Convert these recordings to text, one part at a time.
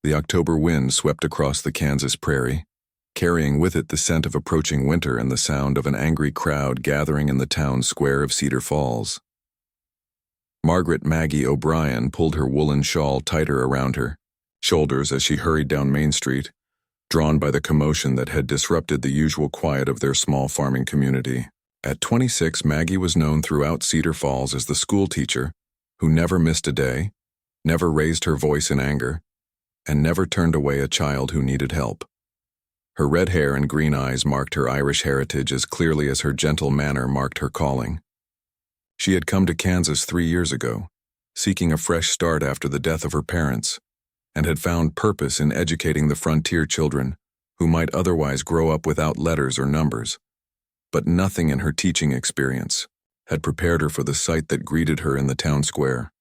The October wind swept across the Kansas prairie, carrying with it the scent of approaching winter and the sound of an angry crowd gathering in the town square of Cedar Falls. Margaret Maggie O'Brien pulled her woolen shawl tighter around her shoulders as she hurried down Main Street, drawn by the commotion that had disrupted the usual quiet of their small farming community. At 26, Maggie was known throughout Cedar Falls as the school teacher who never missed a day, never raised her voice in anger, and never turned away a child who needed help. Her red hair and green eyes marked her Irish heritage as clearly as her gentle manner marked her calling. She had come to Kansas 3 years ago, seeking a fresh start after the death of her parents, and had found purpose in educating the frontier children who might otherwise grow up without letters or numbers. But nothing in her teaching experience had prepared her for the sight that greeted her in the town square.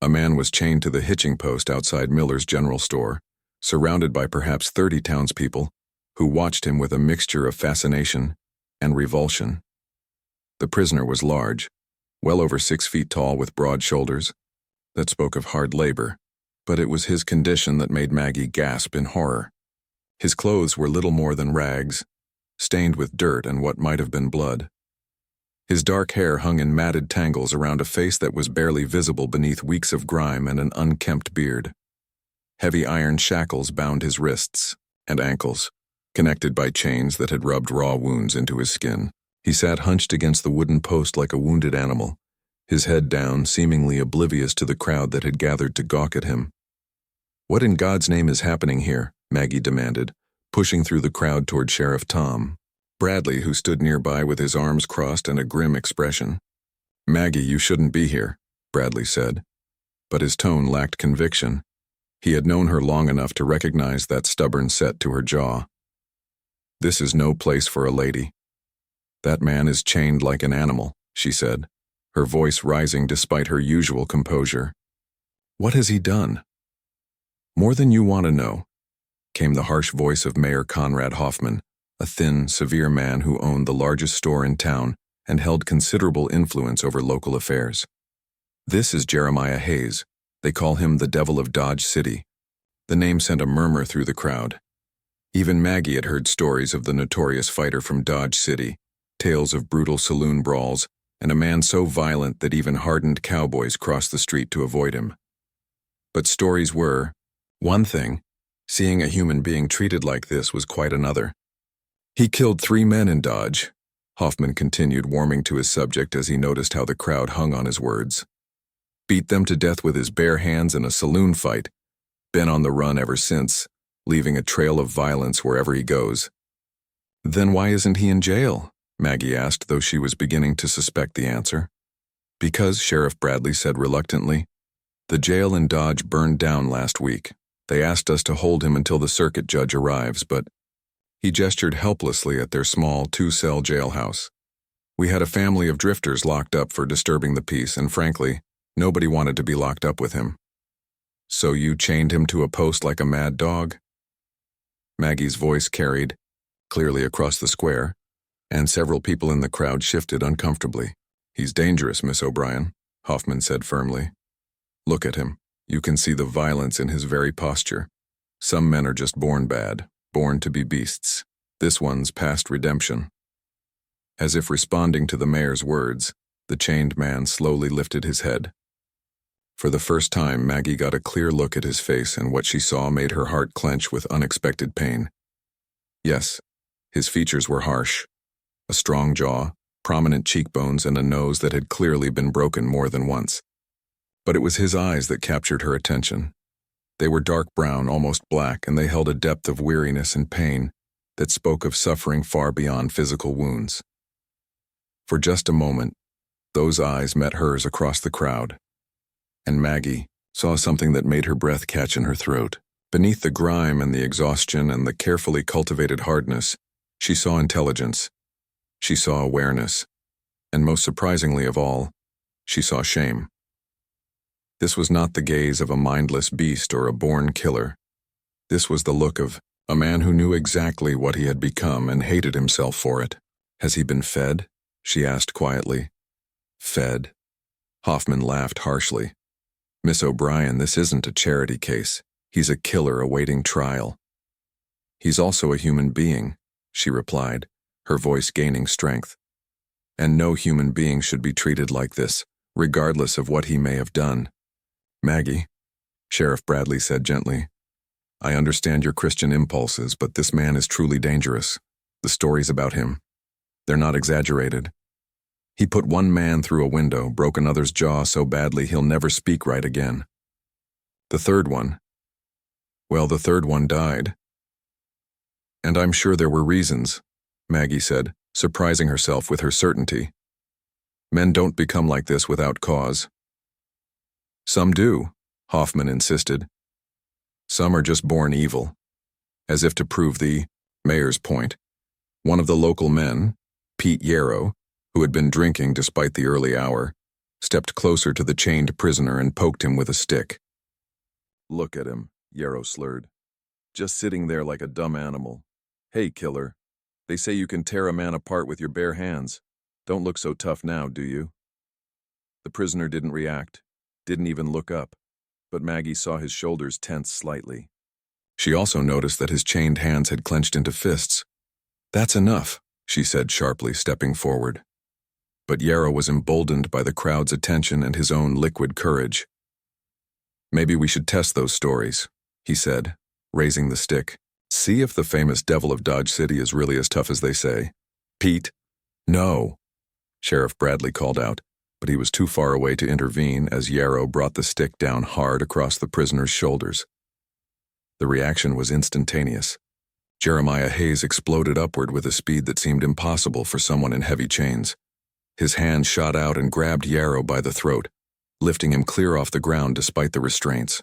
A man was chained to the hitching post outside Miller's General Store, surrounded by perhaps 30 townspeople who watched him with a mixture of fascination and revulsion. The prisoner was large, well over 6 feet tall with broad shoulders that spoke of hard labor, but it was his condition that made Maggie gasp in horror. His clothes were little more than rags, stained with dirt and what might have been blood. His dark hair hung in matted tangles around a face that was barely visible beneath weeks of grime and an unkempt beard. Heavy iron shackles bound his wrists and ankles, connected by chains that had rubbed raw wounds into his skin. He sat hunched against the wooden post like a wounded animal, his head down, seemingly oblivious to the crowd that had gathered to gawk at him. "What in God's name is happening here?" Maggie demanded, pushing through the crowd toward Sheriff Tom Bradley, who stood nearby with his arms crossed and a grim expression. "Maggie, you shouldn't be here," Bradley said, but his tone lacked conviction. He had known her long enough to recognize that stubborn set to her jaw. "This is no place for a lady." "That man is chained like an animal," she said, her voice rising despite her usual composure. "What has he done?" "More than you want to know," came the harsh voice of Mayor Conrad Hoffman, a thin, severe man who owned the largest store in town and held considerable influence over local affairs. "This is Jeremiah Hayes. They call him the Devil of Dodge City." The name sent a murmur through the crowd. Even Maggie had heard stories of the notorious fighter from Dodge City, tales of brutal saloon brawls, and a man so violent that even hardened cowboys crossed the street to avoid him. But stories were one thing. Seeing a human being treated like this was quite another. "He killed 3 men in Dodge," Hoffman continued, warming to his subject as he noticed how the crowd hung on his words. "Beat them to death with his bare hands in a saloon fight. Been on the run ever since, leaving a trail of violence wherever he goes." "Then why isn't he in jail?" Maggie asked, though she was beginning to suspect the answer. "Because," Sheriff Bradley said reluctantly, "the jail in Dodge burned down last week. They asked us to hold him until the circuit judge arrives, but..." He gestured helplessly at their small 2-cell jailhouse. "We had a family of drifters locked up for disturbing the peace, and frankly, nobody wanted to be locked up with him." "So you chained him to a post like a mad dog?" Maggie's voice carried clearly across the square, and several people in the crowd shifted uncomfortably. "He's dangerous, Miss O'Brien," Hoffman said firmly. "Look at him. You can see the violence in his very posture. Some men are just born bad, born to be beasts. This one's past redemption." As if responding to the mayor's words, the chained man slowly lifted his head. For the first time, Maggie got a clear look at his face, and what she saw made her heart clench with unexpected pain. Yes, his features were harsh. A strong jaw, prominent cheekbones, and a nose that had clearly been broken more than once. But it was his eyes that captured her attention. They were dark brown, almost black, and they held a depth of weariness and pain that spoke of suffering far beyond physical wounds. For just a moment, those eyes met hers across the crowd, and Maggie saw something that made her breath catch in her throat. Beneath the grime and the exhaustion and the carefully cultivated hardness, she saw intelligence. She saw awareness. And most surprisingly of all, she saw shame. This was not the gaze of a mindless beast or a born killer. This was the look of a man who knew exactly what he had become and hated himself for it. "Has he been fed?" she asked quietly. "Fed?" Hoffman laughed harshly. "Miss O'Brien, this isn't a charity case. He's a killer awaiting trial. He's also a human being, she replied, her voice gaining strength. And no human being should be treated like this, regardless of what he may have done. Maggie, Sheriff Bradley said gently, I understand your Christian impulses, but this man is truly dangerous. The stories about him, they're not exaggerated. He put one man through a window, broke another's jaw so badly he'll never speak right again. The third one died. And I'm sure there were reasons, Maggie said, surprising herself with her certainty. Men don't become like this without cause. Some do, Hoffman insisted. Some are just born evil. As if to prove the mayor's point, one of the local men, Pete Yarrow, who had been drinking despite the early hour, stepped closer to the chained prisoner and poked him with a stick. Look at him, Yarrow slurred. Just sitting there like a dumb animal. Hey, killer. They say you can tear a man apart with your bare hands. Don't look so tough now, do you? The prisoner didn't react, didn't even look up, but Maggie saw his shoulders tense slightly. She also noticed that his chained hands had clenched into fists. That's enough, she said sharply, stepping forward. But Yarrow was emboldened by the crowd's attention and his own liquid courage. Maybe we should test those stories, he said, raising the stick. See if the famous Devil of Dodge City is really as tough as they say. Pete? No, Sheriff Bradley called out, but he was too far away to intervene as Yarrow brought the stick down hard across the prisoner's shoulders. The reaction was instantaneous. Jeremiah Hayes exploded upward with a speed that seemed impossible for someone in heavy chains. His hand shot out and grabbed Yarrow by the throat, lifting him clear off the ground despite the restraints.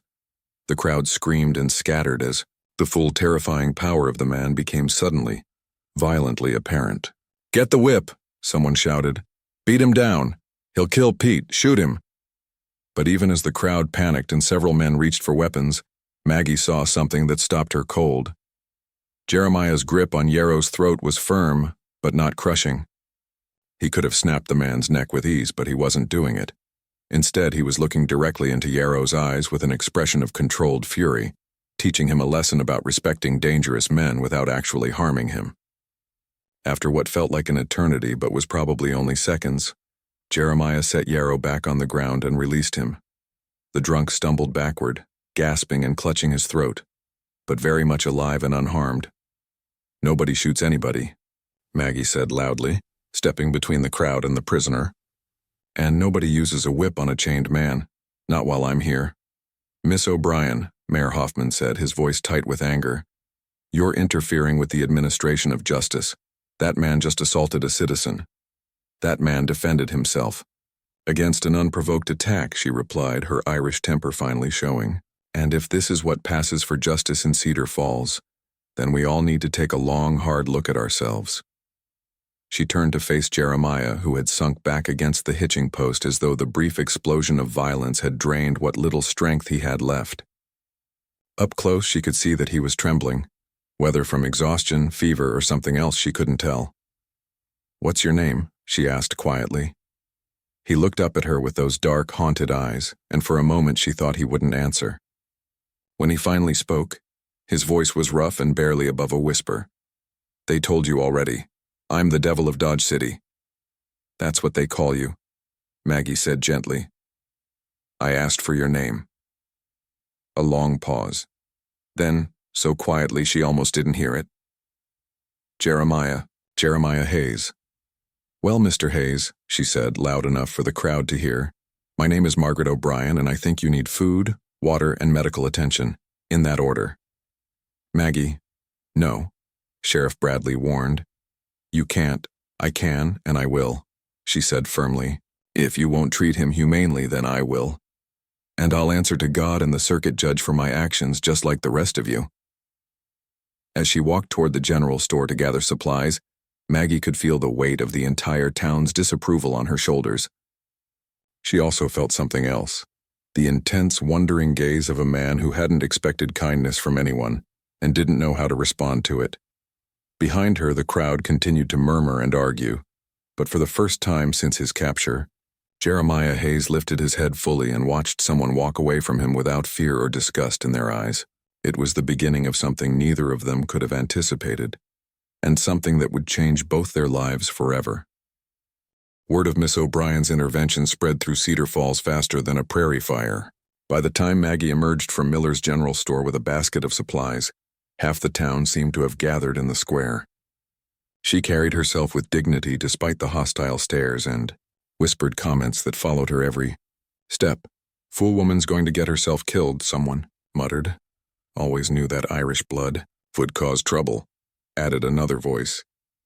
The crowd screamed and scattered as the full terrifying power of the man became suddenly, violently apparent. Get the whip, someone shouted. Beat him down. He'll kill Pete. Shoot him. But even as the crowd panicked and several men reached for weapons, Maggie saw something that stopped her cold. Jeremiah's grip on Yarrow's throat was firm, but not crushing. He could have snapped the man's neck with ease, but he wasn't doing it. Instead, he was looking directly into Yarrow's eyes with an expression of controlled fury, teaching him a lesson about respecting dangerous men without actually harming him. After what felt like an eternity but was probably only seconds, Jeremiah set Yarrow back on the ground and released him. The drunk stumbled backward, gasping and clutching his throat, but very much alive and unharmed. Nobody shoots anybody, Maggie said loudly, stepping between the crowd and the prisoner. And nobody uses a whip on a chained man, not while I'm here. Miss O'Brien, Mayor Hoffman said, his voice tight with anger. You're interfering with the administration of justice. That man just assaulted a citizen. That man defended himself. Against an unprovoked attack, she replied, her Irish temper finally showing. And if this is what passes for justice in Cedar Falls, then we all need to take a long, hard look at ourselves. She turned to face Jeremiah, who had sunk back against the hitching post as though the brief explosion of violence had drained what little strength he had left. Up close, she could see that he was trembling, whether from exhaustion, fever, or something else she couldn't tell. What's your name? She asked quietly. He looked up at her with those dark, haunted eyes, and for a moment she thought he wouldn't answer. When he finally spoke, his voice was rough and barely above a whisper. They told you already. I'm the Devil of Dodge City. That's what they call you, Maggie said gently. I asked for your name. A long pause. Then, so quietly she almost didn't hear it. Jeremiah Hayes. Well, Mr. Hayes, she said, loud enough for the crowd to hear, my name is Margaret O'Brien, and I think you need food, water, and medical attention, in that order. Maggie, no, Sheriff Bradley warned. You can't. I can, and I will, she said firmly. If you won't treat him humanely, then I will. And I'll answer to God and the circuit judge for my actions just like the rest of you. As she walked toward the general store to gather supplies, Maggie could feel the weight of the entire town's disapproval on her shoulders. She also felt something else, the intense, wondering gaze of a man who hadn't expected kindness from anyone and didn't know how to respond to it. Behind her, the crowd continued to murmur and argue, but for the first time since his capture, Jeremiah Hayes lifted his head fully and watched someone walk away from him without fear or disgust in their eyes. It was the beginning of something neither of them could have anticipated, and something that would change both their lives forever. Word of Miss O'Brien's intervention spread through Cedar Falls faster than a prairie fire. By the time Maggie emerged from Miller's General Store with a basket of supplies, half the town seemed to have gathered in the square. She carried herself with dignity despite the hostile stares and whispered comments that followed her every step. "Fool woman's going to get herself killed," someone muttered. "Always knew that Irish blood would cause trouble," added another voice.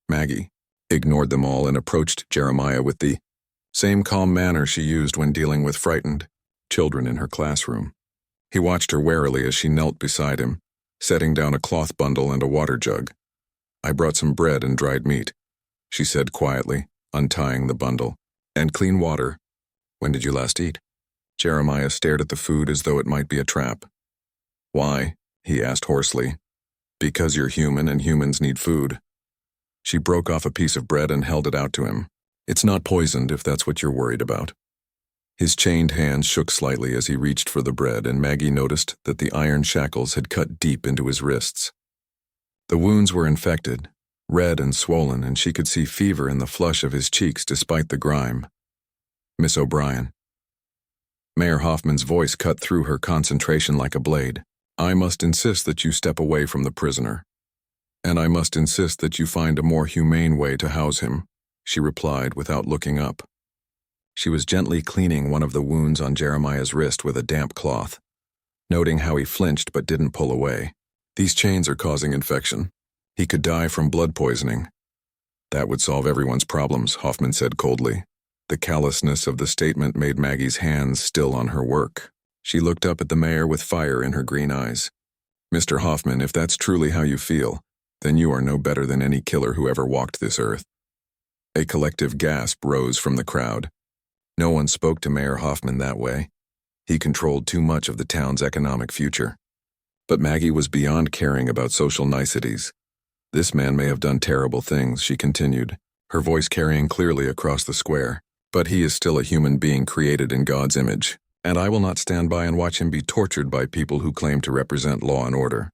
Maggie ignored them all and approached Jeremiah with the same calm manner she used when dealing with frightened children in her classroom. He watched her warily as she knelt beside him, setting down a cloth bundle and a water jug. "I brought some bread and dried meat," she said quietly, untying the bundle. "And clean water. When did you last eat?" Jeremiah stared at the food as though it might be a trap. "Why?" he asked hoarsely. "Because you're human and humans need food." She broke off a piece of bread and held it out to him. "It's not poisoned if that's what you're worried about." His chained hands shook slightly as he reached for the bread, and Maggie noticed that the iron shackles had cut deep into his wrists. The wounds were infected, red and swollen, and she could see fever in the flush of his cheeks despite the grime. "Miss O'Brien." Mayor Hoffman's voice cut through her concentration like a blade. "I must insist that you step away from the prisoner. And I must insist that you find a more humane way to house him," she replied without looking up. She was gently cleaning one of the wounds on Jeremiah's wrist with a damp cloth, noting how he flinched but didn't pull away. "These chains are causing infection. He could die from blood poisoning." "That would solve everyone's problems," Hoffman said coldly. The callousness of the statement made Maggie's hands still on her work. She looked up at the mayor with fire in her green eyes. "Mr. Hoffman, if that's truly how you feel, then you are no better than any killer who ever walked this earth." A collective gasp rose from the crowd. No one spoke to Mayor Hoffman that way. He controlled too much of the town's economic future. But Maggie was beyond caring about social niceties. "This man may have done terrible things," she continued, her voice carrying clearly across the square. "But he is still a human being created in God's image, and I will not stand by and watch him be tortured by people who claim to represent law and order."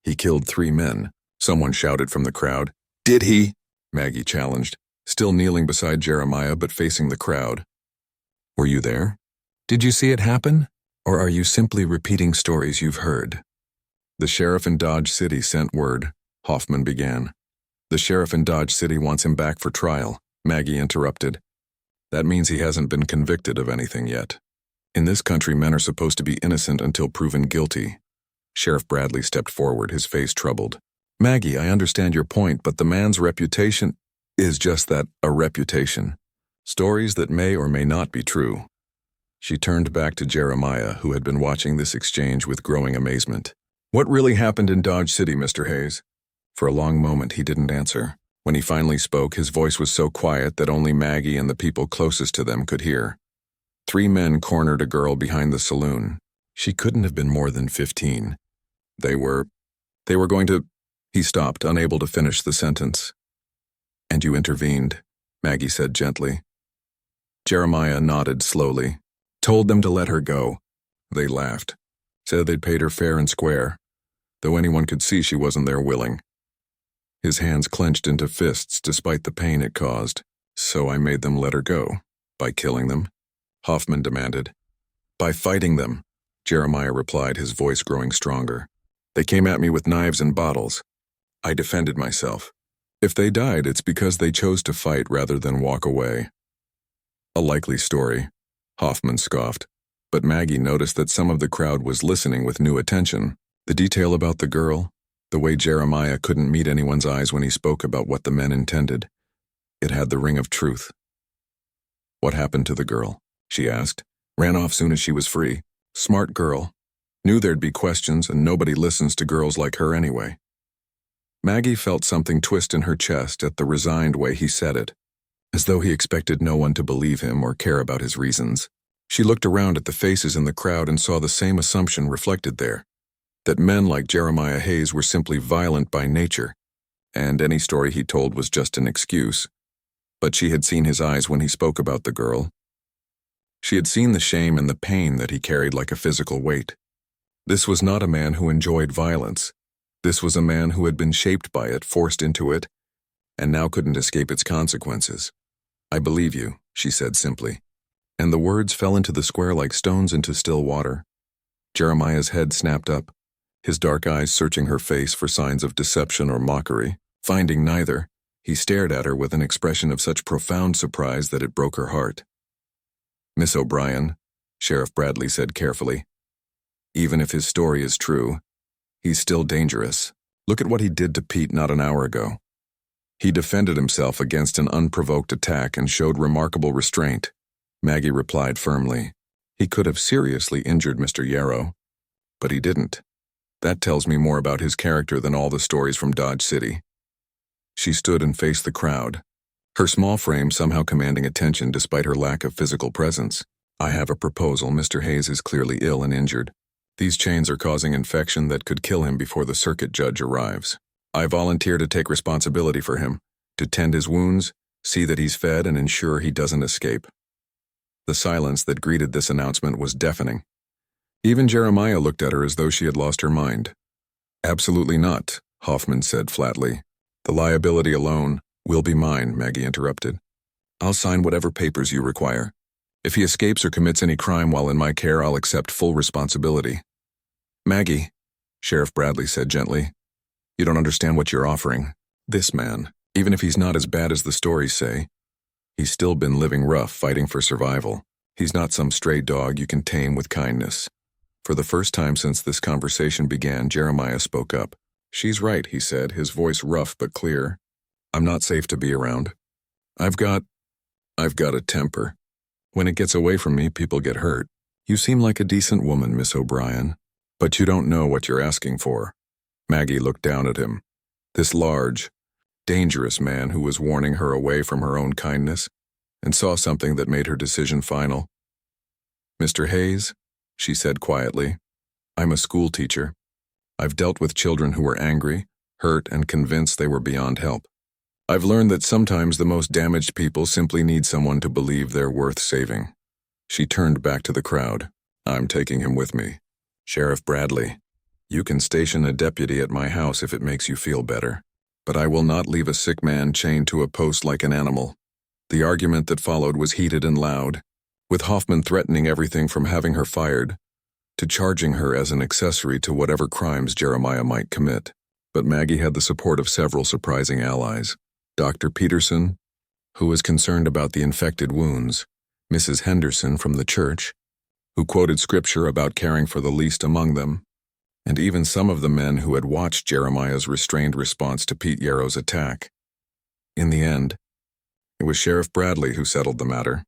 "He killed 3 men," someone shouted from the crowd. "Did he?" Maggie challenged, still kneeling beside Jeremiah but facing the crowd. "Were you there? Did you see it happen? Or are you simply repeating stories you've heard?" "The sheriff in Dodge City sent word," Hoffman began. "The sheriff in Dodge City wants him back for trial," Maggie interrupted. "That means he hasn't been convicted of anything yet. In this country, men are supposed to be innocent until proven guilty." Sheriff Bradley stepped forward, his face troubled. "Maggie, I understand your point, but the man's reputation is just that, a reputation. Stories that may or may not be true." She turned back to Jeremiah, who had been watching this exchange with growing amazement. "What really happened in Dodge City, Mr. Hayes?" For a long moment he didn't answer. When he finally spoke, his voice was so quiet that only Maggie and the people closest to them could hear. 3 men cornered a girl behind the saloon. She couldn't have been more than 15. They were going to... He stopped, unable to finish the sentence. "And you intervened," Maggie said gently. Jeremiah nodded slowly. "Told them to let her go." They laughed. "Said they'd paid her fair and square, though anyone could see she wasn't there willing." His hands clenched into fists despite the pain it caused. "So I made them let her go. By killing them?" Hoffman demanded. "By fighting them," Jeremiah replied, his voice growing stronger. "They came at me with knives and bottles. I defended myself. If they died, it's because they chose to fight rather than walk away." "A likely story," Hoffman scoffed, but Maggie noticed that some of the crowd was listening with new attention. The detail about the girl, the way Jeremiah couldn't meet anyone's eyes when he spoke about what the men intended. It had the ring of truth. "What happened to the girl?" she asked. "Ran off soon as she was free. Smart girl. Knew there'd be questions, and nobody listens to girls like her anyway." Maggie felt something twist in her chest at the resigned way he said it, as though he expected no one to believe him or care about his reasons. She looked around at the faces in the crowd and saw the same assumption reflected there, that men like Jeremiah Hayes were simply violent by nature, and any story he told was just an excuse. But she had seen his eyes when he spoke about the girl. She had seen the shame and the pain that he carried like a physical weight. This was not a man who enjoyed violence. This was a man who had been shaped by it, forced into it, and now couldn't escape its consequences. "I believe you," she said simply. And the words fell into the square like stones into still water. Jeremiah's head snapped up, his dark eyes searching her face for signs of deception or mockery. Finding neither, he stared at her with an expression of such profound surprise that it broke her heart. "Miss O'Brien," Sheriff Bradley said carefully, "even if his story is true, he's still dangerous. Look at what he did to Pete not an hour ago. He defended himself against an unprovoked attack and showed remarkable restraint." Maggie replied firmly. "He could have seriously injured Mr. Yarrow, but he didn't. That tells me more about his character than all the stories from Dodge City." She stood and faced the crowd, her small frame somehow commanding attention despite her lack of physical presence. "I have a proposal. Mr. Hayes is clearly ill and injured. These chains are causing infection that could kill him before the circuit judge arrives. I volunteer to take responsibility for him, to tend his wounds, see that he's fed, and ensure he doesn't escape." The silence that greeted this announcement was deafening. Even Jeremiah looked at her as though she had lost her mind. "Absolutely not," Hoffman said flatly. "The liability alone will be mine," Maggie interrupted. "I'll sign whatever papers you require. If he escapes or commits any crime while in my care, I'll accept full responsibility." "Maggie," Sheriff Bradley said gently, "you don't understand what you're offering. This man, even if he's not as bad as the stories say, he's still been living rough, fighting for survival. He's not some stray dog you can tame with kindness." For the first time since this conversation began, Jeremiah spoke up. "She's right," he said, his voice rough but clear. "I'm not safe to be around. I've got a temper. When it gets away from me, people get hurt. You seem like a decent woman, Miss O'Brien, but you don't know what you're asking for." Maggie looked down at him, this large, dangerous man who was warning her away from her own kindness, and saw something that made her decision final. "Mr. Hayes," she said quietly, "I'm a school teacher. I've dealt with children who were angry, hurt, and convinced they were beyond help. I've learned that sometimes the most damaged people simply need someone to believe they're worth saving." She turned back to the crowd. "I'm taking him with me. Sheriff Bradley, you can station a deputy at my house if it makes you feel better, but I will not leave a sick man chained to a post like an animal." The argument that followed was heated and loud, with Hoffman threatening everything from having her fired to charging her as an accessory to whatever crimes Jeremiah might commit. But Maggie had the support of several surprising allies. Dr. Peterson, who was concerned about the infected wounds, Mrs. Henderson from the church, who quoted scripture about caring for the least among them, and even some of the men who had watched Jeremiah's restrained response to Pete Yarrow's attack. In the end, it was Sheriff Bradley who settled the matter.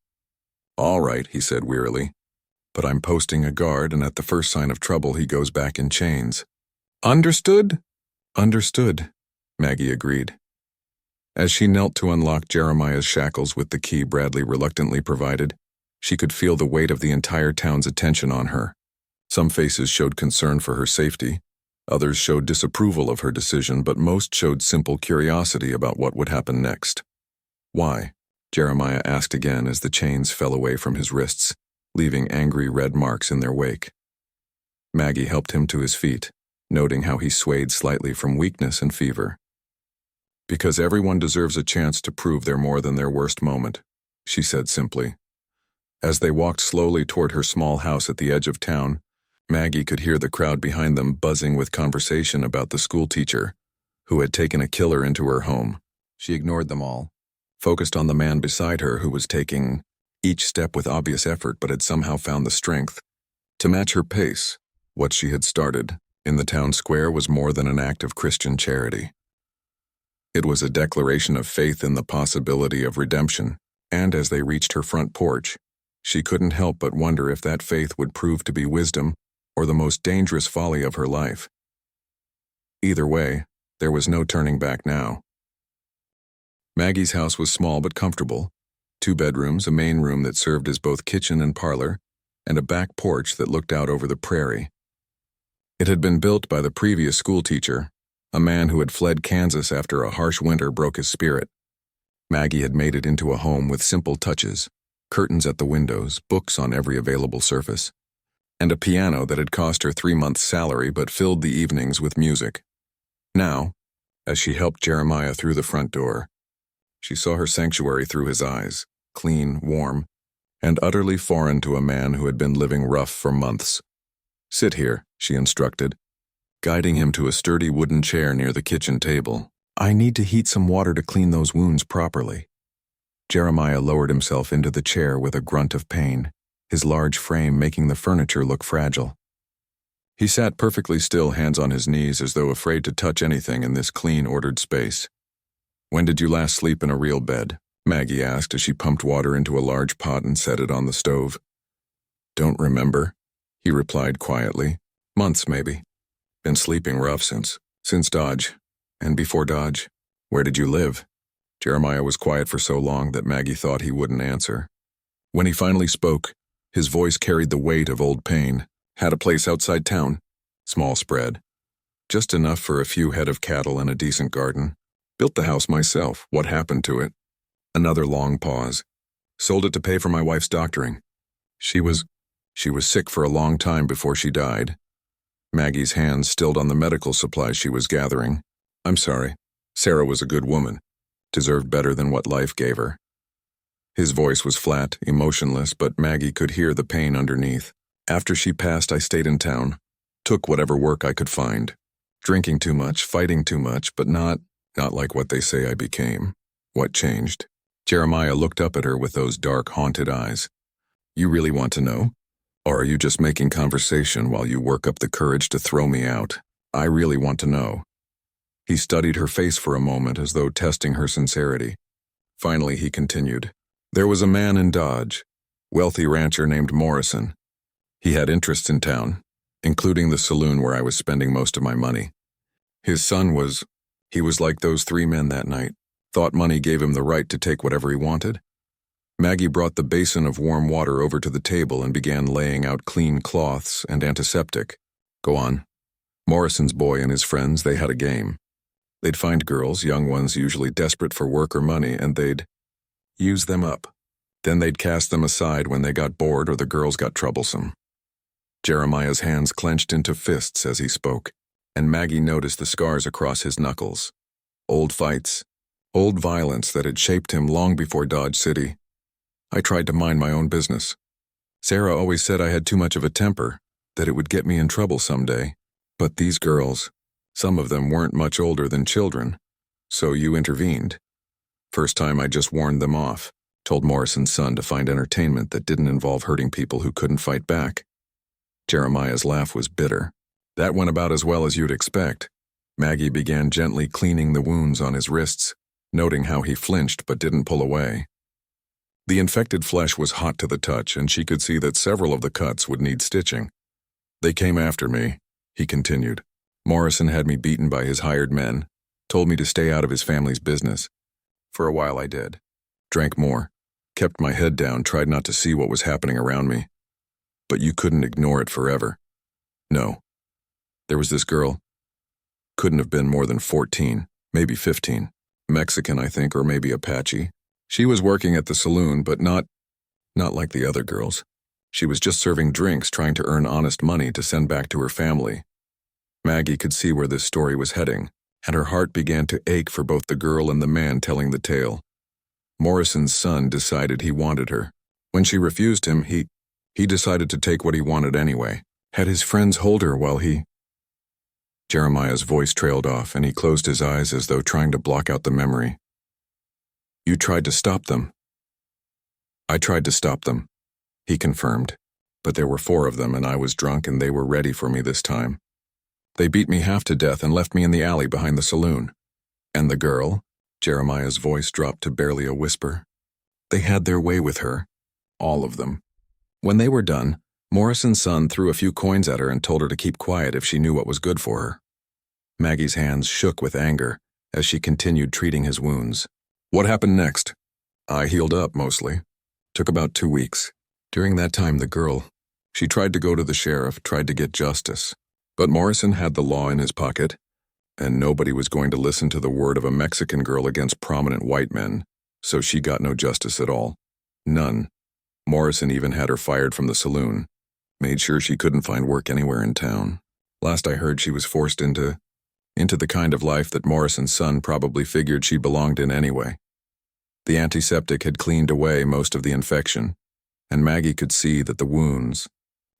"All right," he said wearily, "but I'm posting a guard, and at the first sign of trouble he goes back in chains." "Understood?" "Understood," Maggie agreed. As she knelt to unlock Jeremiah's shackles with the key Bradley reluctantly provided, she could feel the weight of the entire town's attention on her. Some faces showed concern for her safety, others showed disapproval of her decision, but most showed simple curiosity about what would happen next. "Why?" Jeremiah asked again as the chains fell away from his wrists, leaving angry red marks in their wake. Maggie helped him to his feet, noting how he swayed slightly from weakness and fever. "Because everyone deserves a chance to prove they're more than their worst moment," she said simply. As they walked slowly toward her small house at the edge of town, Maggie could hear the crowd behind them buzzing with conversation about the school teacher who had taken a killer into her home. She ignored them all, focused on the man beside her who was taking each step with obvious effort but had somehow found the strength to match her pace. What she had started in the town square was more than an act of Christian charity. It was a declaration of faith in the possibility of redemption, and as they reached her front porch, she couldn't help but wonder if that faith would prove to be wisdom or the most dangerous folly of her life. Either way, there was no turning back now. Maggie's house was small but comfortable. 2 bedrooms, a main room that served as both kitchen and parlor, and a back porch that looked out over the prairie. It had been built by the previous schoolteacher, a man who had fled Kansas after a harsh winter broke his spirit. Maggie had made it into a home with simple touches, curtains at the windows, books on every available surface. and a piano that had cost her 3 months' salary but filled the evenings with music. Now, as she helped Jeremiah through the front door, she saw her sanctuary through his eyes, clean, warm, and utterly foreign to a man who had been living rough for months. "Sit here," she instructed, guiding him to a sturdy wooden chair near the kitchen table. "I need to heat some water to clean those wounds properly." Jeremiah lowered himself into the chair with a grunt of pain, his large frame making the furniture look fragile. He sat perfectly still, hands on his knees, as though afraid to touch anything in this clean, ordered space. "When did you last sleep in a real bed?" Maggie asked as she pumped water into a large pot and set it on the stove. "Don't remember," he replied quietly. "Months, maybe. Been sleeping rough since Dodge. And before Dodge, where did you live?" Jeremiah was quiet for so long that Maggie thought he wouldn't answer. When he finally spoke, his voice carried the weight of old pain. "Had a place outside town. Small spread. Just enough for a few head of cattle and a decent garden. Built the house myself. What happened to it?" Another long pause. "Sold it to pay for my wife's doctoring. She was sick for a long time before she died." Maggie's hands stilled on the medical supplies she was gathering. "I'm sorry. Sarah was a good woman. Deserved better than what life gave her." His voice was flat, emotionless, but Maggie could hear the pain underneath. "After she passed, I stayed in town. Took whatever work I could find. Drinking too much, fighting too much, but not like what they say I became." "What changed?" Jeremiah looked up at her with those dark, haunted eyes. "You really want to know? Or are you just making conversation while you work up the courage to throw me out? I really want to know." He studied her face for a moment as though testing her sincerity. Finally, he continued. "There was a man in Dodge, wealthy rancher named Morrison. He had interests in town, including the saloon where I was spending most of my money. His son he was like those 3 men that night. Thought money gave him the right to take whatever he wanted." Maggie brought the basin of warm water over to the table and began laying out clean cloths and antiseptic. "Go on." "Morrison's boy and his friends, they had a game. They'd find girls, young ones usually desperate for work or money, and they'd use them up. Then they'd cast them aside when they got bored or the girls got troublesome." Jeremiah's hands clenched into fists as he spoke, and Maggie noticed the scars across his knuckles. Old fights, old violence that had shaped him long before Dodge City. "I tried to mind my own business. Sarah always said I had too much of a temper, that it would get me in trouble someday. But these girls, some of them weren't much older than children. So you intervened. First time I just warned them off, told Morrison's son to find entertainment that didn't involve hurting people who couldn't fight back." Jeremiah's laugh was bitter. "That went about as well as you'd expect." Maggie began gently cleaning the wounds on his wrists, noting how he flinched but didn't pull away. The infected flesh was hot to the touch, and she could see that several of the cuts would need stitching. "They came after me," he continued. "Morrison had me beaten by his hired men, told me to stay out of his family's business. For a while I did. Drank more, kept my head down, tried not to see what was happening around me. But you couldn't ignore it forever. No. There was this girl. Couldn't have been more than 14, maybe 15. Mexican, I think, or maybe Apache. She was working at the saloon, but not like the other girls. She was just serving drinks, trying to earn honest money to send back to her family." Maggie could see where this story was heading, and her heart began to ache for both the girl and the man telling the tale. Morrison's son decided he wanted her. When she refused him, he decided to take what he wanted anyway. Had his friends hold her while he... Jeremiah's voice trailed off, and he closed his eyes as though trying to block out the memory. "You tried to stop them." "I tried to stop them," he confirmed. "But there were 4 of them, and I was drunk, and they were ready for me this time. They beat me half to death and left me in the alley behind the saloon. And the girl?" Jeremiah's voice dropped to barely a whisper. "They had their way with her. All of them. When they were done, Morrison's son threw a few coins at her and told her to keep quiet if she knew what was good for her." Maggie's hands shook with anger as she continued treating his wounds. "What happened next?" "I healed up, mostly. Took about 2 weeks. During that time, the girl, she tried to go to the sheriff, tried to get justice. But Morrison had the law in his pocket, and nobody was going to listen to the word of a Mexican girl against prominent white men, so she got no justice at all. None. Morrison even had her fired from the saloon. Made sure she couldn't find work anywhere in town. Last I heard, she was forced into the kind of life that Morrison's son probably figured she belonged in anyway. The antiseptic had cleaned away most of the infection, and Maggie could see that the wounds,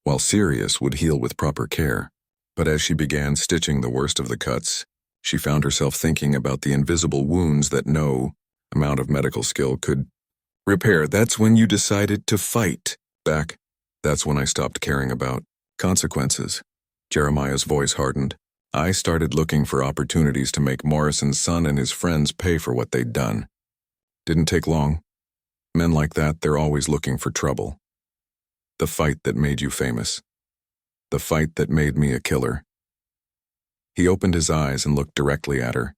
while serious, would heal with proper care. But as she began stitching the worst of the cuts, she found herself thinking about the invisible wounds that no amount of medical skill could repair. That's when you decided to fight back. That's when I stopped caring about consequences. Jeremiah's voice hardened. I started looking for opportunities to make Morrison's son and his friends pay for what they'd done. Didn't take long. Men like that, they're always looking for trouble. The fight that made you famous. The fight that made me a killer. He opened his eyes and looked directly at her.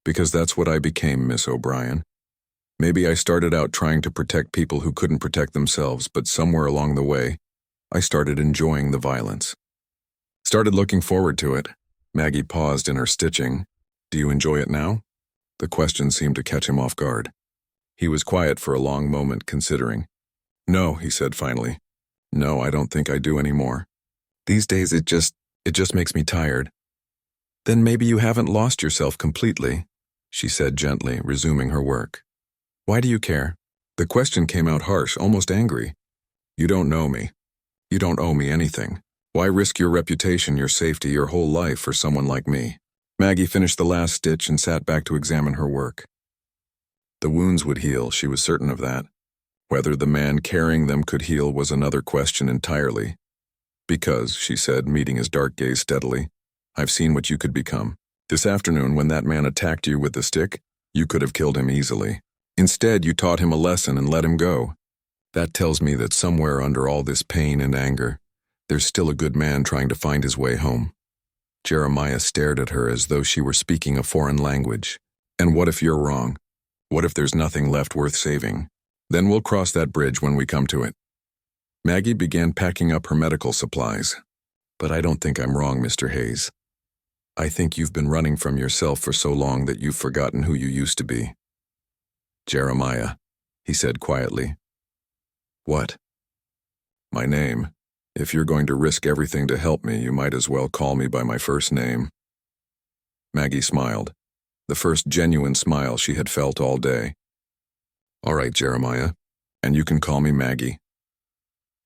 Because that's what I became, Miss O'Brien. Maybe I started out trying to protect people who couldn't protect themselves, but somewhere along the way, I started enjoying the violence. Started looking forward to it. Maggie paused in her stitching. Do you enjoy it now? The question seemed to catch him off guard. He was quiet for a long moment, considering. No, he said finally. No, I don't think I do anymore. These days it just makes me tired. Then maybe you haven't lost yourself completely, she said gently, resuming her work. Why do you care? The question came out harsh, almost angry. You don't know me. You don't owe me anything. Why risk your reputation, your safety, your whole life for someone like me? Maggie finished the last stitch and sat back to examine her work. The wounds would heal, she was certain of that. Whether the man carrying them could heal was another question entirely. Because, she said, meeting his dark gaze steadily, I've seen what you could become. This afternoon, when that man attacked you with the stick, you could have killed him easily. Instead, you taught him a lesson and let him go. That tells me that somewhere under all this pain and anger, there's still a good man trying to find his way home. Jeremiah stared at her as though she were speaking a foreign language. And what if you're wrong? What if there's nothing left worth saving? Then we'll cross that bridge when we come to it. Maggie began packing up her medical supplies. But I don't think I'm wrong, Mr. Hayes. I think you've been running from yourself for so long that you've forgotten who you used to be. Jeremiah, he said quietly. What? My name. If you're going to risk everything to help me, you might as well call me by my first name. Maggie smiled, the first genuine smile she had felt all day. All right, Jeremiah, and you can call me Maggie.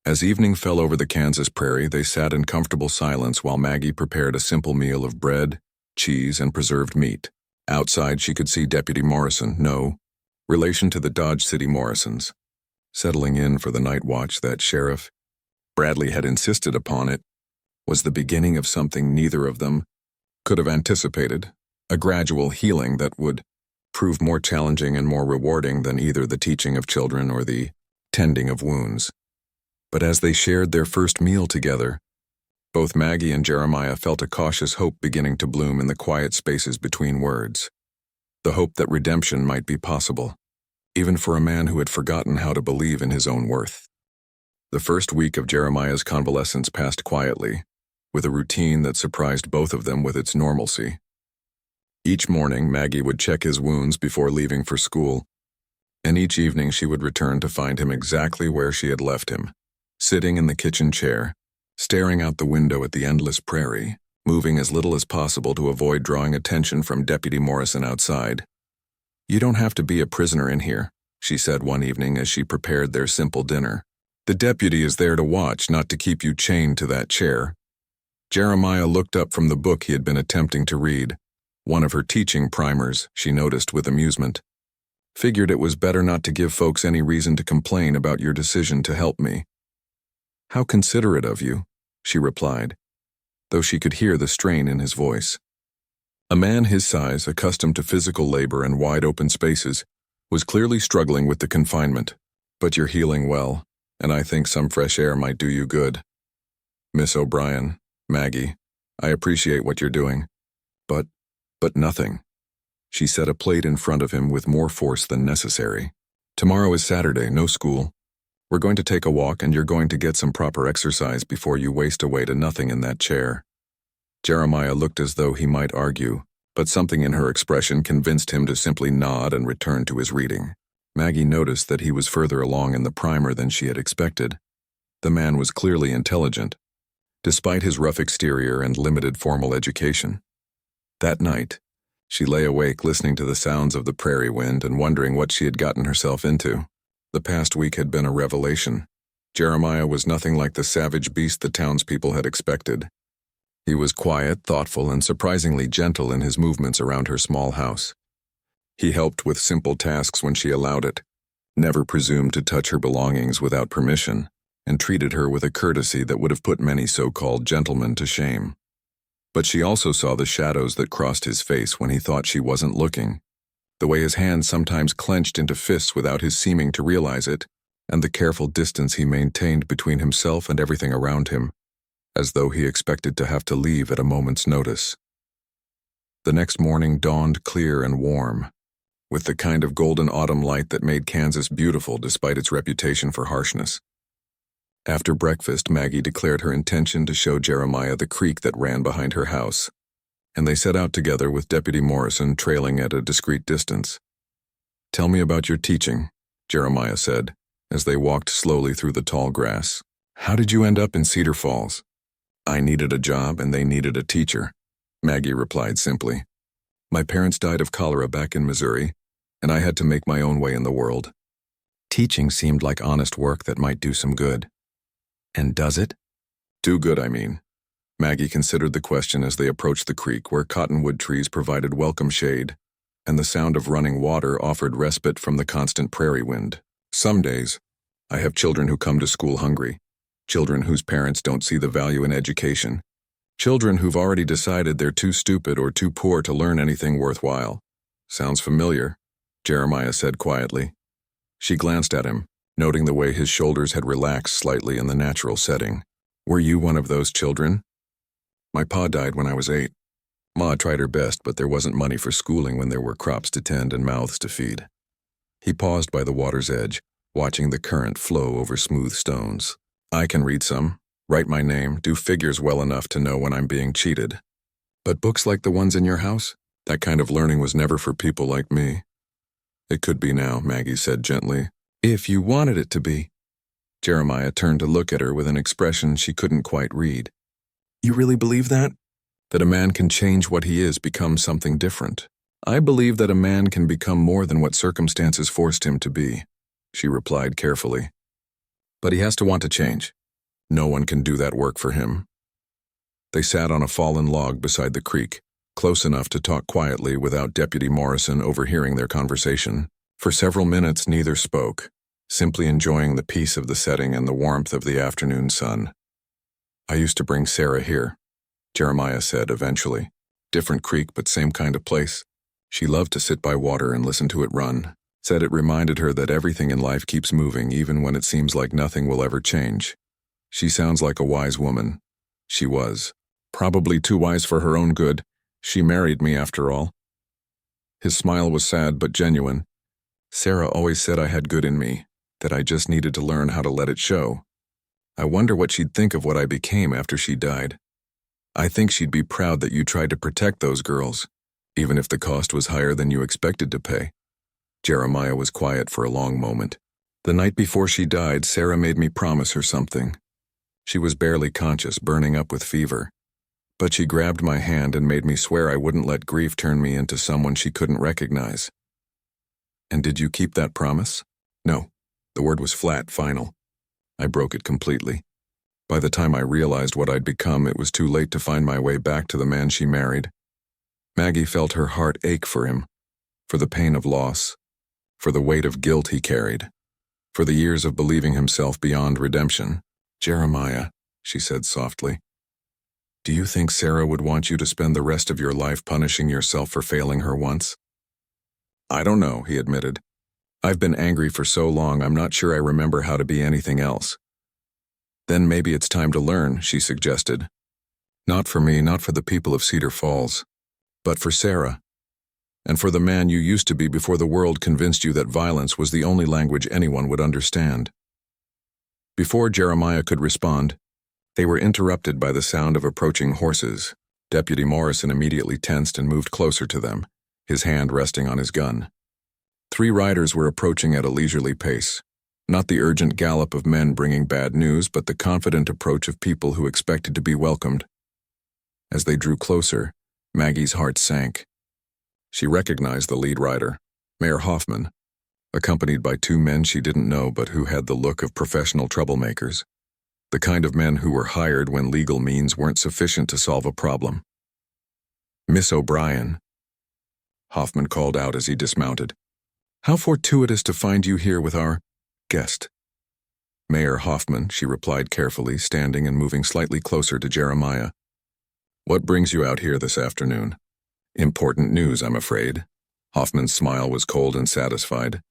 As evening fell over the Kansas prairie, they sat in comfortable silence while Maggie prepared a simple meal of bread, cheese, and preserved meat. Outside, she could see Deputy Morrison, no relation to the Dodge City Morrisons. Settling in for the night watch that Sheriff Bradley had insisted upon it was the beginning of something neither of them could have anticipated, a gradual healing that would prove more challenging and more rewarding than either the teaching of children or the tending of wounds. But as they shared their first meal together, both Maggie and Jeremiah felt a cautious hope beginning to bloom in the quiet spaces between words. The hope that redemption might be possible, even for a man who had forgotten how to believe in his own worth. The first week of Jeremiah's convalescence passed quietly, with a routine that surprised both of them with its normalcy. Each morning, Maggie would check his wounds before leaving for school, and each evening she would return to find him exactly where she had left him, sitting in the kitchen chair, staring out the window at the endless prairie, moving as little as possible to avoid drawing attention from Deputy Morrison outside. You don't have to be a prisoner in here, she said one evening as she prepared their simple dinner. The deputy is there to watch, not to keep you chained to that chair. Jeremiah looked up from the book he had been attempting to read, one of her teaching primers, she noticed with amusement. Figured it was better not to give folks any reason to complain about your decision to help me. How considerate of you, she replied, though she could hear the strain in his voice. A man his size, accustomed to physical labor and wide open spaces, was clearly struggling with the confinement. But you're healing well, and I think some fresh air might do you good. Miss O'Brien, Maggie, I appreciate what you're doing. But nothing. She set a plate in front of him with more force than necessary. Tomorrow is Saturday, no school. We're going to take a walk and you're going to get some proper exercise before you waste away to nothing in that chair. Jeremiah looked as though he might argue, but something in her expression convinced him to simply nod and return to his reading. Maggie noticed that he was further along in the primer than she had expected. The man was clearly intelligent, despite his rough exterior and limited formal education. That night, she lay awake listening to the sounds of the prairie wind and wondering what she had gotten herself into. The past week had been a revelation. Jeremiah was nothing like the savage beast the townspeople had expected. He was quiet, thoughtful, and surprisingly gentle in his movements around her small house. He helped with simple tasks when she allowed it, never presumed to touch her belongings without permission, and treated her with a courtesy that would have put many so-called gentlemen to shame. But she also saw the shadows that crossed his face when he thought she wasn't looking, the way his hands sometimes clenched into fists without his seeming to realize it, and the careful distance he maintained between himself and everything around him, as though he expected to have to leave at a moment's notice. The next morning dawned clear and warm, with the kind of golden autumn light that made Kansas beautiful despite its reputation for harshness. After breakfast, Maggie declared her intention to show Jeremiah the creek that ran behind her house, and they set out together with Deputy Morrison trailing at a discreet distance. "Tell me about your teaching," Jeremiah said, as they walked slowly through the tall grass. "How did you end up in Cedar Falls?" "I needed a job and they needed a teacher," Maggie replied simply. "My parents died of cholera back in Missouri, and I had to make my own way in the world. Teaching seemed like honest work that might do some good." "And does it?" "Do good, I mean." Maggie considered the question as they approached the creek where cottonwood trees provided welcome shade, and the sound of running water offered respite from the constant prairie wind. "Some days, I have children who come to school hungry, children whose parents don't see the value in education, children who've already decided they're too stupid or too poor to learn anything worthwhile." "Sounds familiar," Jeremiah said quietly. She glanced at him, noting the way his shoulders had relaxed slightly in the natural setting. "Were you one of those children?" "My pa died when I was 8. Ma tried her best, but there wasn't money for schooling when there were crops to tend and mouths to feed." He paused by the water's edge, watching the current flow over smooth stones. "I can read some, write my name, do figures well enough to know when I'm being cheated. But books like the ones in your house? That kind of learning was never for people like me." "It could be now," Maggie said gently. "If you wanted it to be." Jeremiah turned to look at her with an expression she couldn't quite read. "You really believe that? That a man can change what he is, become something different?" "I believe that a man can become more than what circumstances forced him to be," she replied carefully. "But he has to want to change. No one can do that work for him." They sat on a fallen log beside the creek, close enough to talk quietly without Deputy Morrison overhearing their conversation. For several minutes neither spoke, simply enjoying the peace of the setting and the warmth of the afternoon sun. "I used to bring Sarah here," Jeremiah said eventually. "Different creek, but same kind of place. She loved to sit by water and listen to it run. Said it reminded her that everything in life keeps moving even when it seems like nothing will ever change. She sounds like a wise woman." She was. Probably too wise for her own good. She married me after all. His smile was sad but genuine. "Sarah always said I had good in me, that I just needed to learn how to let it show. I wonder what she'd think of what I became after she died. I think she'd be proud that you tried to protect those girls, even if the cost was higher than you expected to pay." Jeremiah was quiet for a long moment. "The night before she died, Sarah made me promise her something. She was barely conscious, burning up with fever. But she grabbed my hand and made me swear I wouldn't let grief turn me into someone she couldn't recognize." "And did you keep that promise?" "No." The word was flat, final. I broke it completely. By the time I realized what I'd become, it was too late to find my way back to the man she married. Maggie felt her heart ache for him, for the pain of loss, for the weight of guilt he carried, for the years of believing himself beyond redemption. "Jeremiah," she said softly, "do you think Sarah would want you to spend the rest of your life punishing yourself for failing her once?" "I don't know," he admitted. "I've been angry for so long I'm not sure I remember how to be anything else." "Then maybe it's time to learn," she suggested. "Not for me, not for the people of Cedar Falls, but for Sarah, and for the man you used to be before the world convinced you that violence was the only language anyone would understand." Before Jeremiah could respond, they were interrupted by the sound of approaching horses. Deputy Morrison immediately tensed and moved closer to them, his hand resting on his gun. 3 riders were approaching at a leisurely pace, Not the urgent gallop of men bringing bad news, but the confident approach of people who expected to be welcomed. As they drew closer, Maggie's heart sank. She recognized the lead rider, Mayor Hoffman, accompanied by two men she didn't know but who had the look of professional troublemakers. The kind of men who were hired when legal means weren't sufficient to solve a problem. "Miss O'Brien," Hoffman called out as he dismounted. "How fortuitous to find you here with our guest." "Mayor Hoffman," she replied carefully, standing and moving slightly closer to Jeremiah. "What brings you out here this afternoon?" "Important news, I'm afraid." Hoffman's smile was cold and satisfied.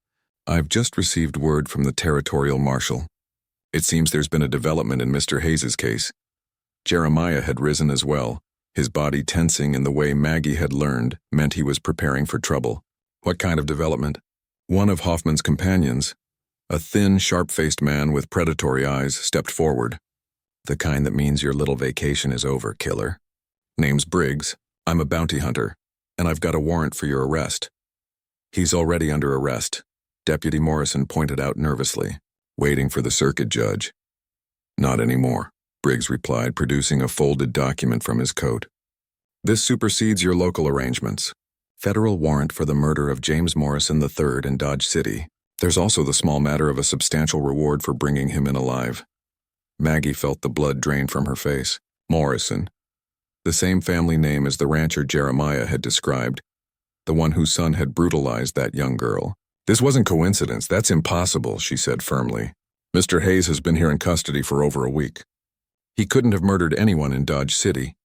"I've just received word from the territorial marshal. It seems there's been a development in Mr. Hayes's case." Jeremiah had risen as well, his body tensing in the way Maggie had learned meant he was preparing for trouble. "What kind of development?" One of Hoffman's companions, a thin, sharp-faced man with predatory eyes, stepped forward. "The kind that means your little vacation is over, killer. Name's Briggs. I'm a bounty hunter, and I've got a warrant for your arrest." "He's already under arrest," Deputy Morrison pointed out nervously, waiting for the circuit judge. "Not anymore," Briggs replied, producing a folded document from his coat. "This supersedes your local arrangements. Federal warrant for the murder of James Morrison III in Dodge City. There's also the small matter of a substantial reward for bringing him in alive." Maggie felt the blood drain from her face. Morrison. The same family name as the rancher Jeremiah had described, the one whose son had brutalized that young girl. "This wasn't coincidence, that's impossible," she said firmly. "Mr. Hayes has been here in custody for over a week. He couldn't have murdered anyone in Dodge City."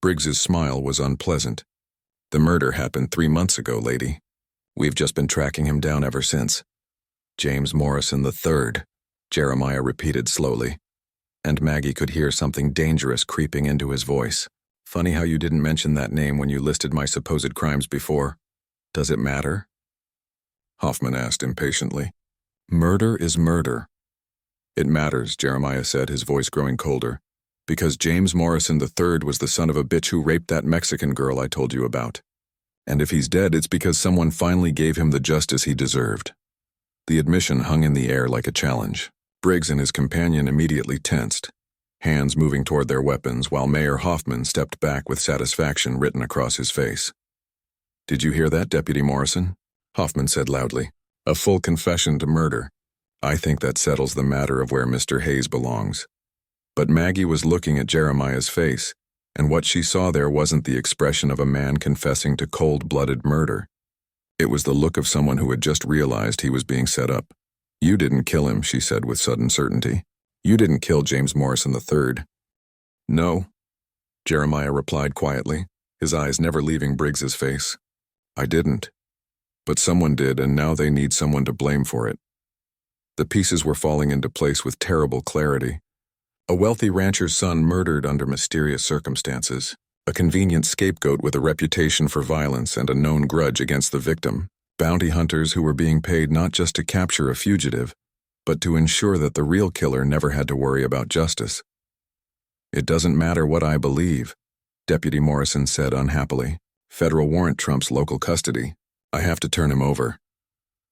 Briggs's smile was unpleasant. "The murder happened 3 months ago, lady. We've just been tracking him down ever since." "James Morrison III," Jeremiah repeated slowly, and Maggie could hear something dangerous creeping into his voice. "Funny how you didn't mention that name when you listed my supposed crimes before. Does it matter?" Hoffman asked impatiently. "Murder is murder." "It matters," Jeremiah said, his voice growing colder, "because James Morrison III was the son of a bitch who raped that Mexican girl I told you about. And if he's dead, it's because someone finally gave him the justice he deserved." The admission hung in the air like a challenge. Briggs and his companion immediately tensed, hands moving toward their weapons, while Mayor Hoffman stepped back with satisfaction written across his face. "Did you hear that, Deputy Morrison?" Hoffman said loudly. "A full confession to murder. I think that settles the matter of where Mr. Hayes belongs." But Maggie was looking at Jeremiah's face, and what she saw there wasn't the expression of a man confessing to cold-blooded murder. It was the look of someone who had just realized he was being set up. "You didn't kill him," she said with sudden certainty. "You didn't kill James Morrison III." "No," Jeremiah replied quietly, his eyes never leaving Briggs's face. "I didn't. But someone did, and now they need someone to blame for it." The pieces were falling into place with terrible clarity. A wealthy rancher's son murdered under mysterious circumstances, a convenient scapegoat with a reputation for violence and a known grudge against the victim, bounty hunters who were being paid not just to capture a fugitive, but to ensure that the real killer never had to worry about justice. "It doesn't matter what I believe," Deputy Morrison said unhappily. "Federal warrant trumps local custody. I have to turn him over."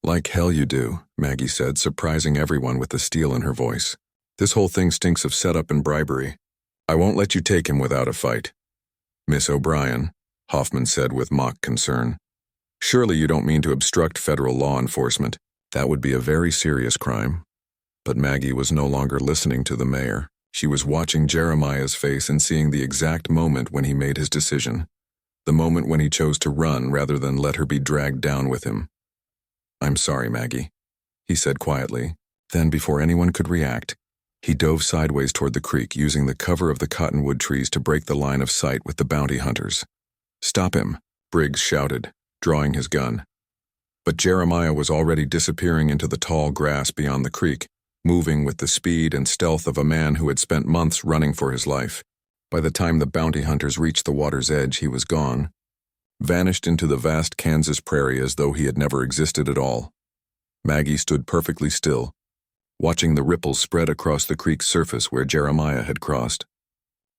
"Like hell you do," Maggie said, surprising everyone with the steel in her voice. "This whole thing stinks of setup and bribery. I won't let you take him without a fight." "Miss O'Brien," Hoffman said with mock concern, "surely you don't mean to obstruct federal law enforcement. That would be a very serious crime." But Maggie was no longer listening to the mayor. She was watching Jeremiah's face and seeing the exact moment when he made his decision. The moment when he chose to run rather than let her be dragged down with him. "I'm sorry, Maggie," he said quietly. Then, before anyone could react, he dove sideways toward the creek, using the cover of the cottonwood trees to break the line of sight with the bounty hunters. "Stop him," Briggs shouted, drawing his gun. But Jeremiah was already disappearing into the tall grass beyond the creek, moving with the speed and stealth of a man who had spent months running for his life. By the time the bounty hunters reached the water's edge, he was gone, vanished into the vast Kansas prairie as though he had never existed at all. Maggie stood perfectly still, watching the ripples spread across the creek's surface where Jeremiah had crossed,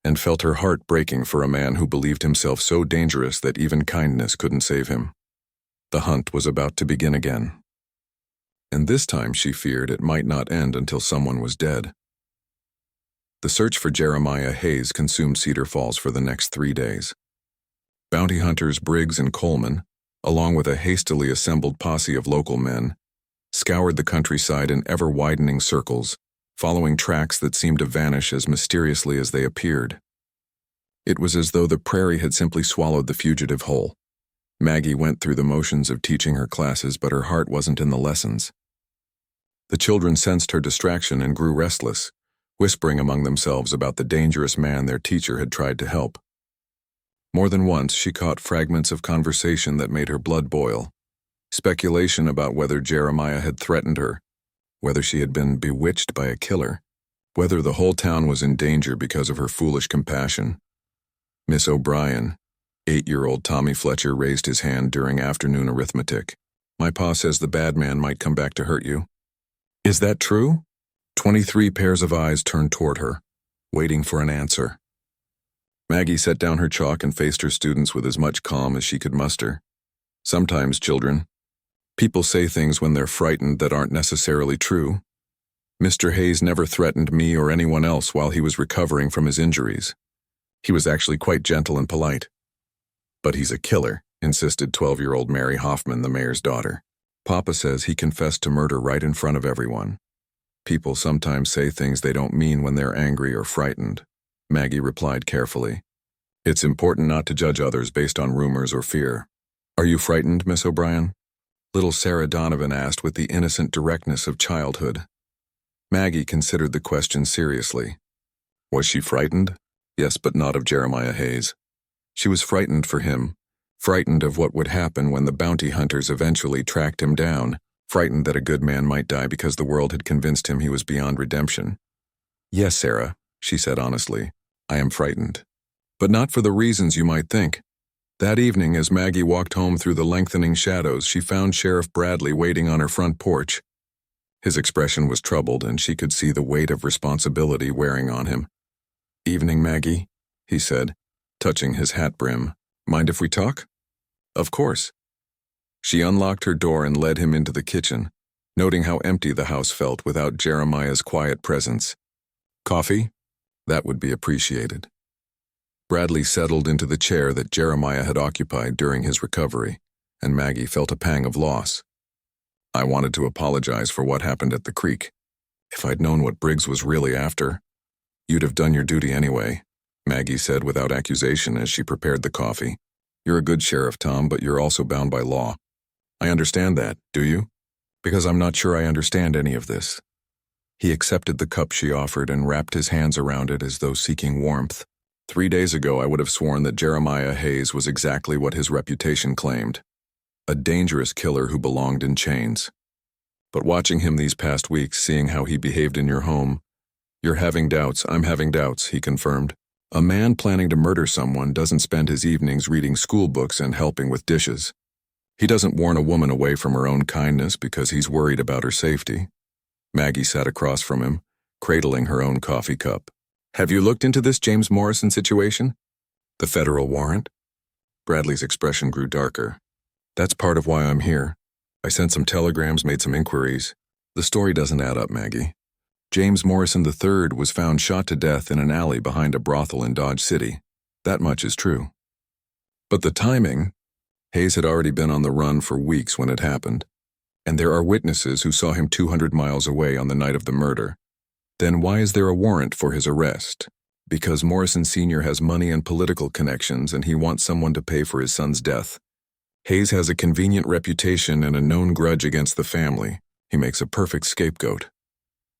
and felt her heart breaking for a man who believed himself so dangerous that even kindness couldn't save him. The hunt was about to begin again. and this time she feared it might not end until someone was dead. The search for Jeremiah Hayes consumed Cedar Falls for the next 3 days. Bounty hunters Briggs and Coleman, along with a hastily assembled posse of local men, scoured the countryside in ever-widening circles, following tracks that seemed to vanish as mysteriously as they appeared. It was as though the prairie had simply swallowed the fugitive whole. Maggie went through the motions of teaching her classes, but her heart wasn't in the lessons. The children sensed her distraction and grew restless, whispering among themselves about the dangerous man their teacher had tried to help. More than once, she caught fragments of conversation that made her blood boil. Speculation about whether Jeremiah had threatened her, whether she had been bewitched by a killer, whether the whole town was in danger because of her foolish compassion. Miss O'Brien, 8-year-old Tommy Fletcher, raised his hand during afternoon arithmetic. "My pa says the bad man might come back to hurt you." "Is that true?" 23 pairs of eyes turned toward her, waiting for an answer. Maggie set down her chalk and faced her students with as much calm as she could muster. "Sometimes, children, people say things when they're frightened that aren't necessarily true. Mr. Hayes never threatened me or anyone else while he was recovering from his injuries. He was actually quite gentle and polite." "But he's a killer," insisted 12-year-old Mary Hoffman, the mayor's daughter. "Papa says he confessed to murder right in front of everyone. People sometimes say things they don't mean when they're angry or frightened," Maggie replied carefully. "It's important not to judge others based on rumors or fear." "Are you frightened, Miss O'Brien?" little Sarah Donovan asked with the innocent directness of childhood. Maggie considered the question seriously. Was she frightened? Yes, but not of Jeremiah Hayes. She was frightened for him, frightened of what would happen when the bounty hunters eventually tracked him down, frightened that a good man might die because the world had convinced him he was beyond redemption. "Yes, Sarah," she said honestly, "I am frightened. But not for the reasons you might think." That evening, as Maggie walked home through the lengthening shadows, she found Sheriff Bradley waiting on her front porch. His expression was troubled, and she could see the weight of responsibility wearing on him. "Evening, Maggie," he said, touching his hat brim. "Mind if we talk?" "Of course." She unlocked her door and led him into the kitchen, noting how empty the house felt without Jeremiah's quiet presence. "Coffee?" "That would be appreciated." Bradley settled into the chair that Jeremiah had occupied during his recovery, and Maggie felt a pang of loss. "I wanted to apologize for what happened at the creek. If I'd known what Briggs was really after." "You'd have done your duty anyway," Maggie said without accusation as she prepared the coffee. "You're a good sheriff, Tom, but you're also bound by law." "I understand that, do you?" "Because I'm not sure I understand any of this." He accepted the cup she offered and wrapped his hands around it as though seeking warmth. 3 days ago, I would have sworn that Jeremiah Hayes was exactly what his reputation claimed. A dangerous killer who belonged in chains. But watching him these past weeks, seeing how he behaved in your home— "You're having doubts, I'm having doubts," he confirmed. "A man planning to murder someone doesn't spend his evenings reading school books and helping with dishes. He doesn't warn a woman away from her own kindness because he's worried about her safety." Maggie sat across from him, cradling her own coffee cup. "Have you looked into this James Morrison situation?" "The federal warrant?" Bradley's expression grew darker. "That's part of why I'm here. I sent some telegrams, made some inquiries. The story doesn't add up, Maggie. James Morrison III was found shot to death in an alley behind a brothel in Dodge City. That much is true. But the timing— Hayes had already been on the run for weeks when it happened, and there are witnesses who saw him 200 miles away on the night of the murder. Then why is there a warrant for his arrest? Because Morrison Sr. has money and political connections and he wants someone to pay for his son's death. Hayes has a convenient reputation and a known grudge against the family. He makes a perfect scapegoat.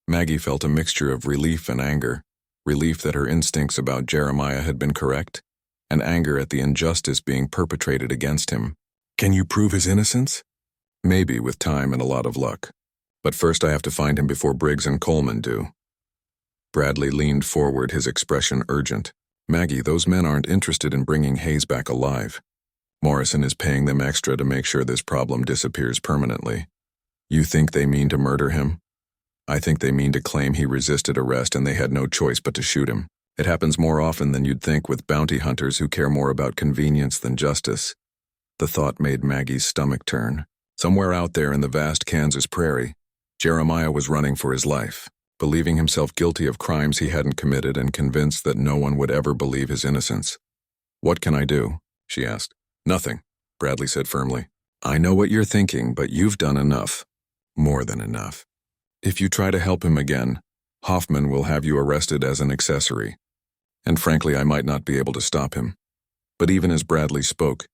Maggie felt a mixture of relief and anger, relief that her instincts about Jeremiah had been correct, and anger at the injustice being perpetrated against him. Can you prove his innocence? Maybe, with time and a lot of luck. But first I have to find him before Briggs and Coleman do. Bradley leaned forward, his expression urgent. Maggie, those men aren't interested in bringing Hayes back alive. Morrison is paying them extra to make sure this problem disappears permanently. You think they mean to murder him? I think they mean to claim he resisted arrest and they had no choice but to shoot him. It happens more often than you'd think with bounty hunters who care more about convenience than justice. The thought made Maggie's stomach turn. Somewhere out there in the vast Kansas prairie, Jeremiah was running for his life, believing himself guilty of crimes he hadn't committed and convinced that no one would ever believe his innocence. "What can I do?" she asked. "Nothing," Bradley said firmly. "I know what you're thinking, but you've done enough. More than enough. If you try to help him again, Hoffman will have you arrested as an accessory. And frankly, I might not be able to stop him." But even as Bradley spoke,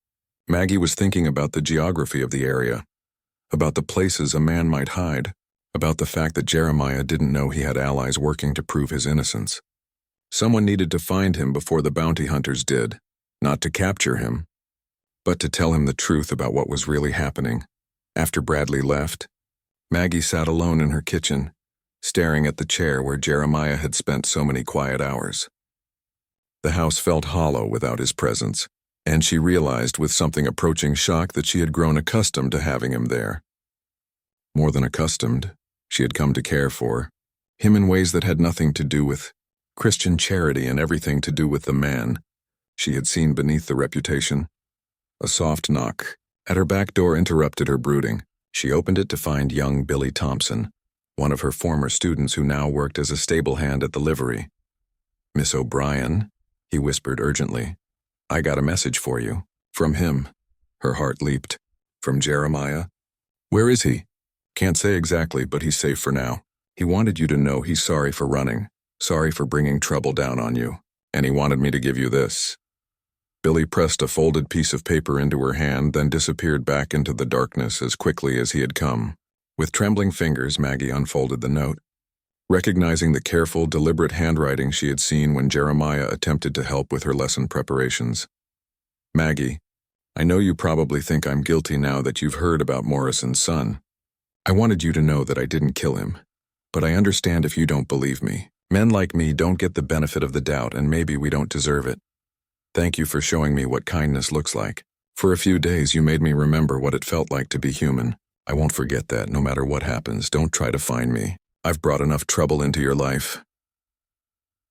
Maggie was thinking about the geography of the area, about the places a man might hide, about the fact that Jeremiah didn't know he had allies working to prove his innocence. Someone needed to find him before the bounty hunters did, not to capture him, but to tell him the truth about what was really happening. After Bradley left, Maggie sat alone in her kitchen, staring at the chair where Jeremiah had spent so many quiet hours. The house felt hollow without his presence, and she realized with something approaching shock that she had grown accustomed to having him there. More than accustomed, she had come to care for him in ways that had nothing to do with Christian charity and everything to do with the man she had seen beneath the reputation. A soft knock at her back door interrupted her brooding. She opened it to find young Billy Thompson, one of her former students who now worked as a stable hand at the livery. "Miss O'Brien," he whispered urgently. "I got a message for you." "From him." Her heart leaped. "From Jeremiah? Where is he?" "Can't say exactly, but he's safe for now. He wanted you to know he's sorry for running, sorry for bringing trouble down on you, and he wanted me to give you this." Billy pressed a folded piece of paper into her hand, then disappeared back into the darkness as quickly as he had come. With trembling fingers, Maggie unfolded the note, recognizing the careful, deliberate handwriting she had seen when Jeremiah attempted to help with her lesson preparations. "Maggie, I know you probably think I'm guilty now that you've heard about Morrison's son. I wanted you to know that I didn't kill him, but I understand if you don't believe me. Men like me don't get the benefit of the doubt, and maybe we don't deserve it. Thank you for showing me what kindness looks like. For a few days you made me remember what it felt like to be human. I won't forget that, no matter what happens. Don't try to find me. I've brought enough trouble into your life."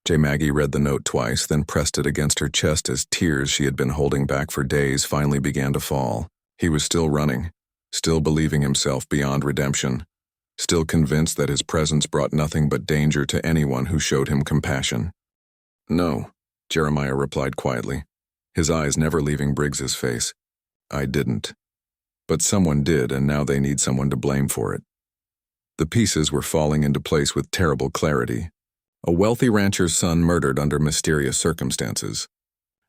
Maggie read the note twice, then pressed it against her chest as tears she had been holding back for days finally began to fall. He was still running, still believing himself beyond redemption, still convinced that his presence brought nothing but danger to anyone who showed him compassion. "No," Jeremiah replied quietly, his eyes never leaving Briggs's face. "I didn't. But someone did, and now they need someone to blame for it." The pieces were falling into place with terrible clarity. A wealthy rancher's son murdered under mysterious circumstances.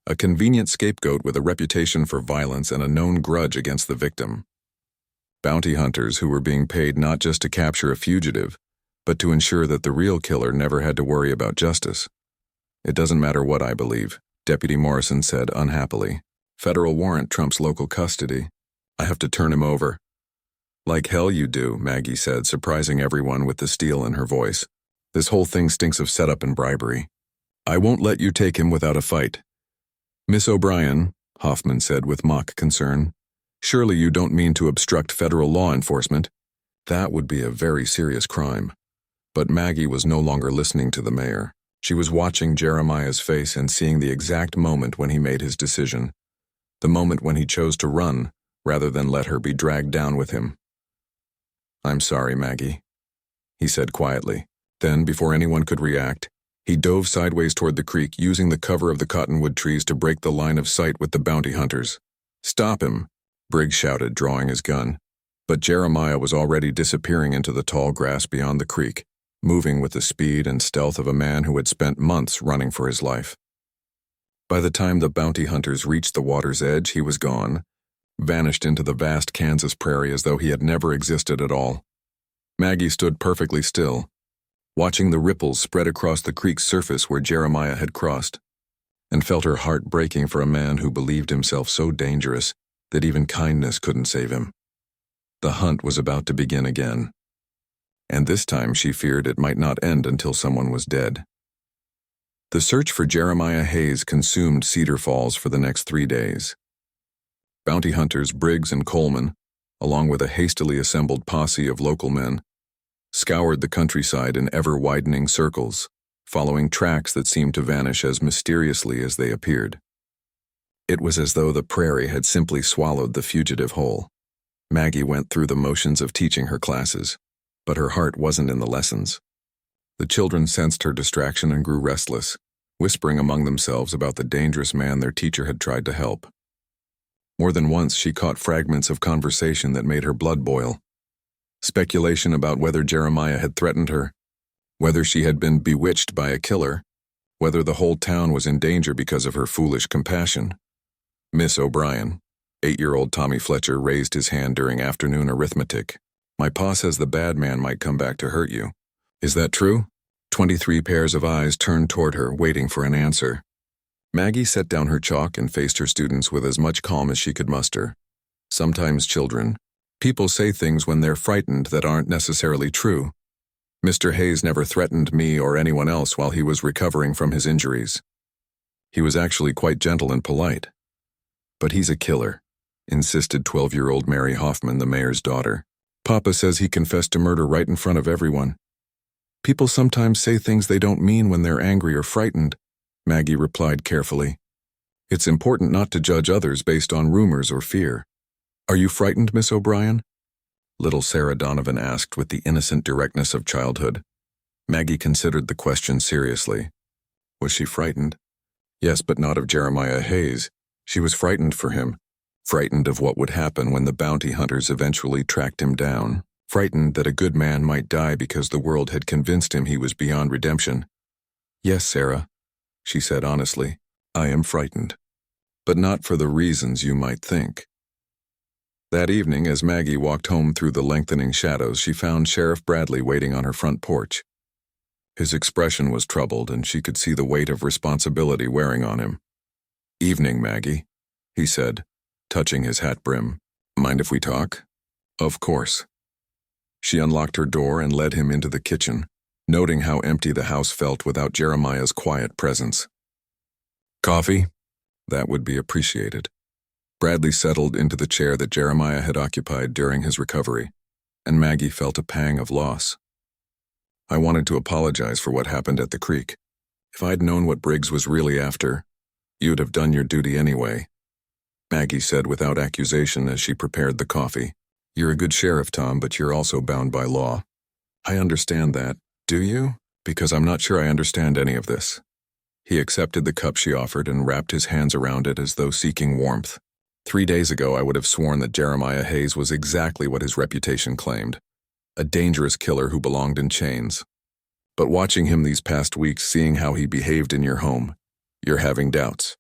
A convenient scapegoat with a reputation for violence and a known grudge against the victim. Bounty hunters who were being paid not just to capture a fugitive, but to ensure that the real killer never had to worry about justice. "It doesn't matter what I believe," Deputy Morrison said unhappily. "Federal warrant trumps local custody. I have to turn him over." "Like hell you do," Maggie said, surprising everyone with the steel in her voice. "This whole thing stinks of setup and bribery. I won't let you take him without a fight." "Miss O'Brien," Hoffman said with mock concern, "surely you don't mean to obstruct federal law enforcement? That would be a very serious crime." But Maggie was no longer listening to the mayor. She was watching Jeremiah's face and seeing the exact moment when he made his decision. The moment when he chose to run, rather than let her be dragged down with him. "I'm sorry, Maggie," he said quietly. Then, before anyone could react, he dove sideways toward the creek, using the cover of the cottonwood trees to break the line of sight with the bounty hunters. "Stop him," Briggs shouted, drawing his gun. But Jeremiah was already disappearing into the tall grass beyond the creek, moving with the speed and stealth of a man who had spent months running for his life. By the time the bounty hunters reached the water's edge, he was gone, vanished into the vast Kansas prairie as though he had never existed at all. Maggie stood perfectly still, watching the ripples spread across the creek's surface where Jeremiah had crossed, and felt her heart breaking for a man who believed himself so dangerous that even kindness couldn't save him. The hunt was about to begin again, and this time she feared it might not end until someone was dead. The search for Jeremiah Hayes consumed Cedar Falls for the next 3 days. Bounty hunters Briggs and Coleman, along with a hastily assembled posse of local men, scoured the countryside in ever-widening circles, following tracks that seemed to vanish as mysteriously as they appeared. It was as though the prairie had simply swallowed the fugitive whole. Maggie went through the motions of teaching her classes, but her heart wasn't in the lessons. The children sensed her distraction and grew restless, whispering among themselves about the dangerous man their teacher had tried to help. More than once she caught fragments of conversation that made her blood boil. Speculation about whether Jeremiah had threatened her, whether she had been bewitched by a killer, whether the whole town was in danger because of her foolish compassion. Miss O'Brien, 8-year-old Tommy Fletcher, raised his hand during afternoon arithmetic. My pa says the bad man might come back to hurt you. Is that true? 23 pairs of eyes turned toward her, waiting for an answer. Maggie set down her chalk and faced her students with as much calm as she could muster. Sometimes, children, people say things when they're frightened that aren't necessarily true. Mr. Hayes never threatened me or anyone else while he was recovering from his injuries. He was actually quite gentle and polite. But he's a killer, insisted 12-year-old Mary Hoffman, the mayor's daughter. Papa says he confessed to murder right in front of everyone. People sometimes say things they don't mean when they're angry or frightened, Maggie replied carefully. It's important not to judge others based on rumors or fear. Are you frightened, Miss O'Brien? Little Sarah Donovan asked with the innocent directness of childhood. Maggie considered the question seriously. Was she frightened? Yes, but not of Jeremiah Hayes. She was frightened for him. Frightened of what would happen when the bounty hunters eventually tracked him down. Frightened that a good man might die because the world had convinced him he was beyond redemption. Yes, Sarah, she said honestly, I am frightened. But not for the reasons you might think. That evening, as Maggie walked home through the lengthening shadows, she found Sheriff Bradley waiting on her front porch. His expression was troubled, and she could see the weight of responsibility wearing on him. Evening, Maggie, he said, touching his hat brim. Mind if we talk? Of course. She unlocked her door and led him into the kitchen, noting how empty the house felt without Jeremiah's quiet presence. Coffee? That would be appreciated. Bradley settled into the chair that Jeremiah had occupied during his recovery, and Maggie felt a pang of loss. I wanted to apologize for what happened at the creek. If I'd known what Briggs was really after, you'd have done your duty anyway, Maggie said without accusation as she prepared the coffee. You're a good sheriff, Tom, but you're also bound by law. I understand that. Do you? Because I'm not sure I understand any of this. He accepted the cup she offered and wrapped his hands around it as though seeking warmth. 3 days ago, I would have sworn that Jeremiah Hayes was exactly what his reputation claimed, a dangerous killer who belonged in chains. But watching him these past weeks, seeing how he behaved in your home, you're having doubts.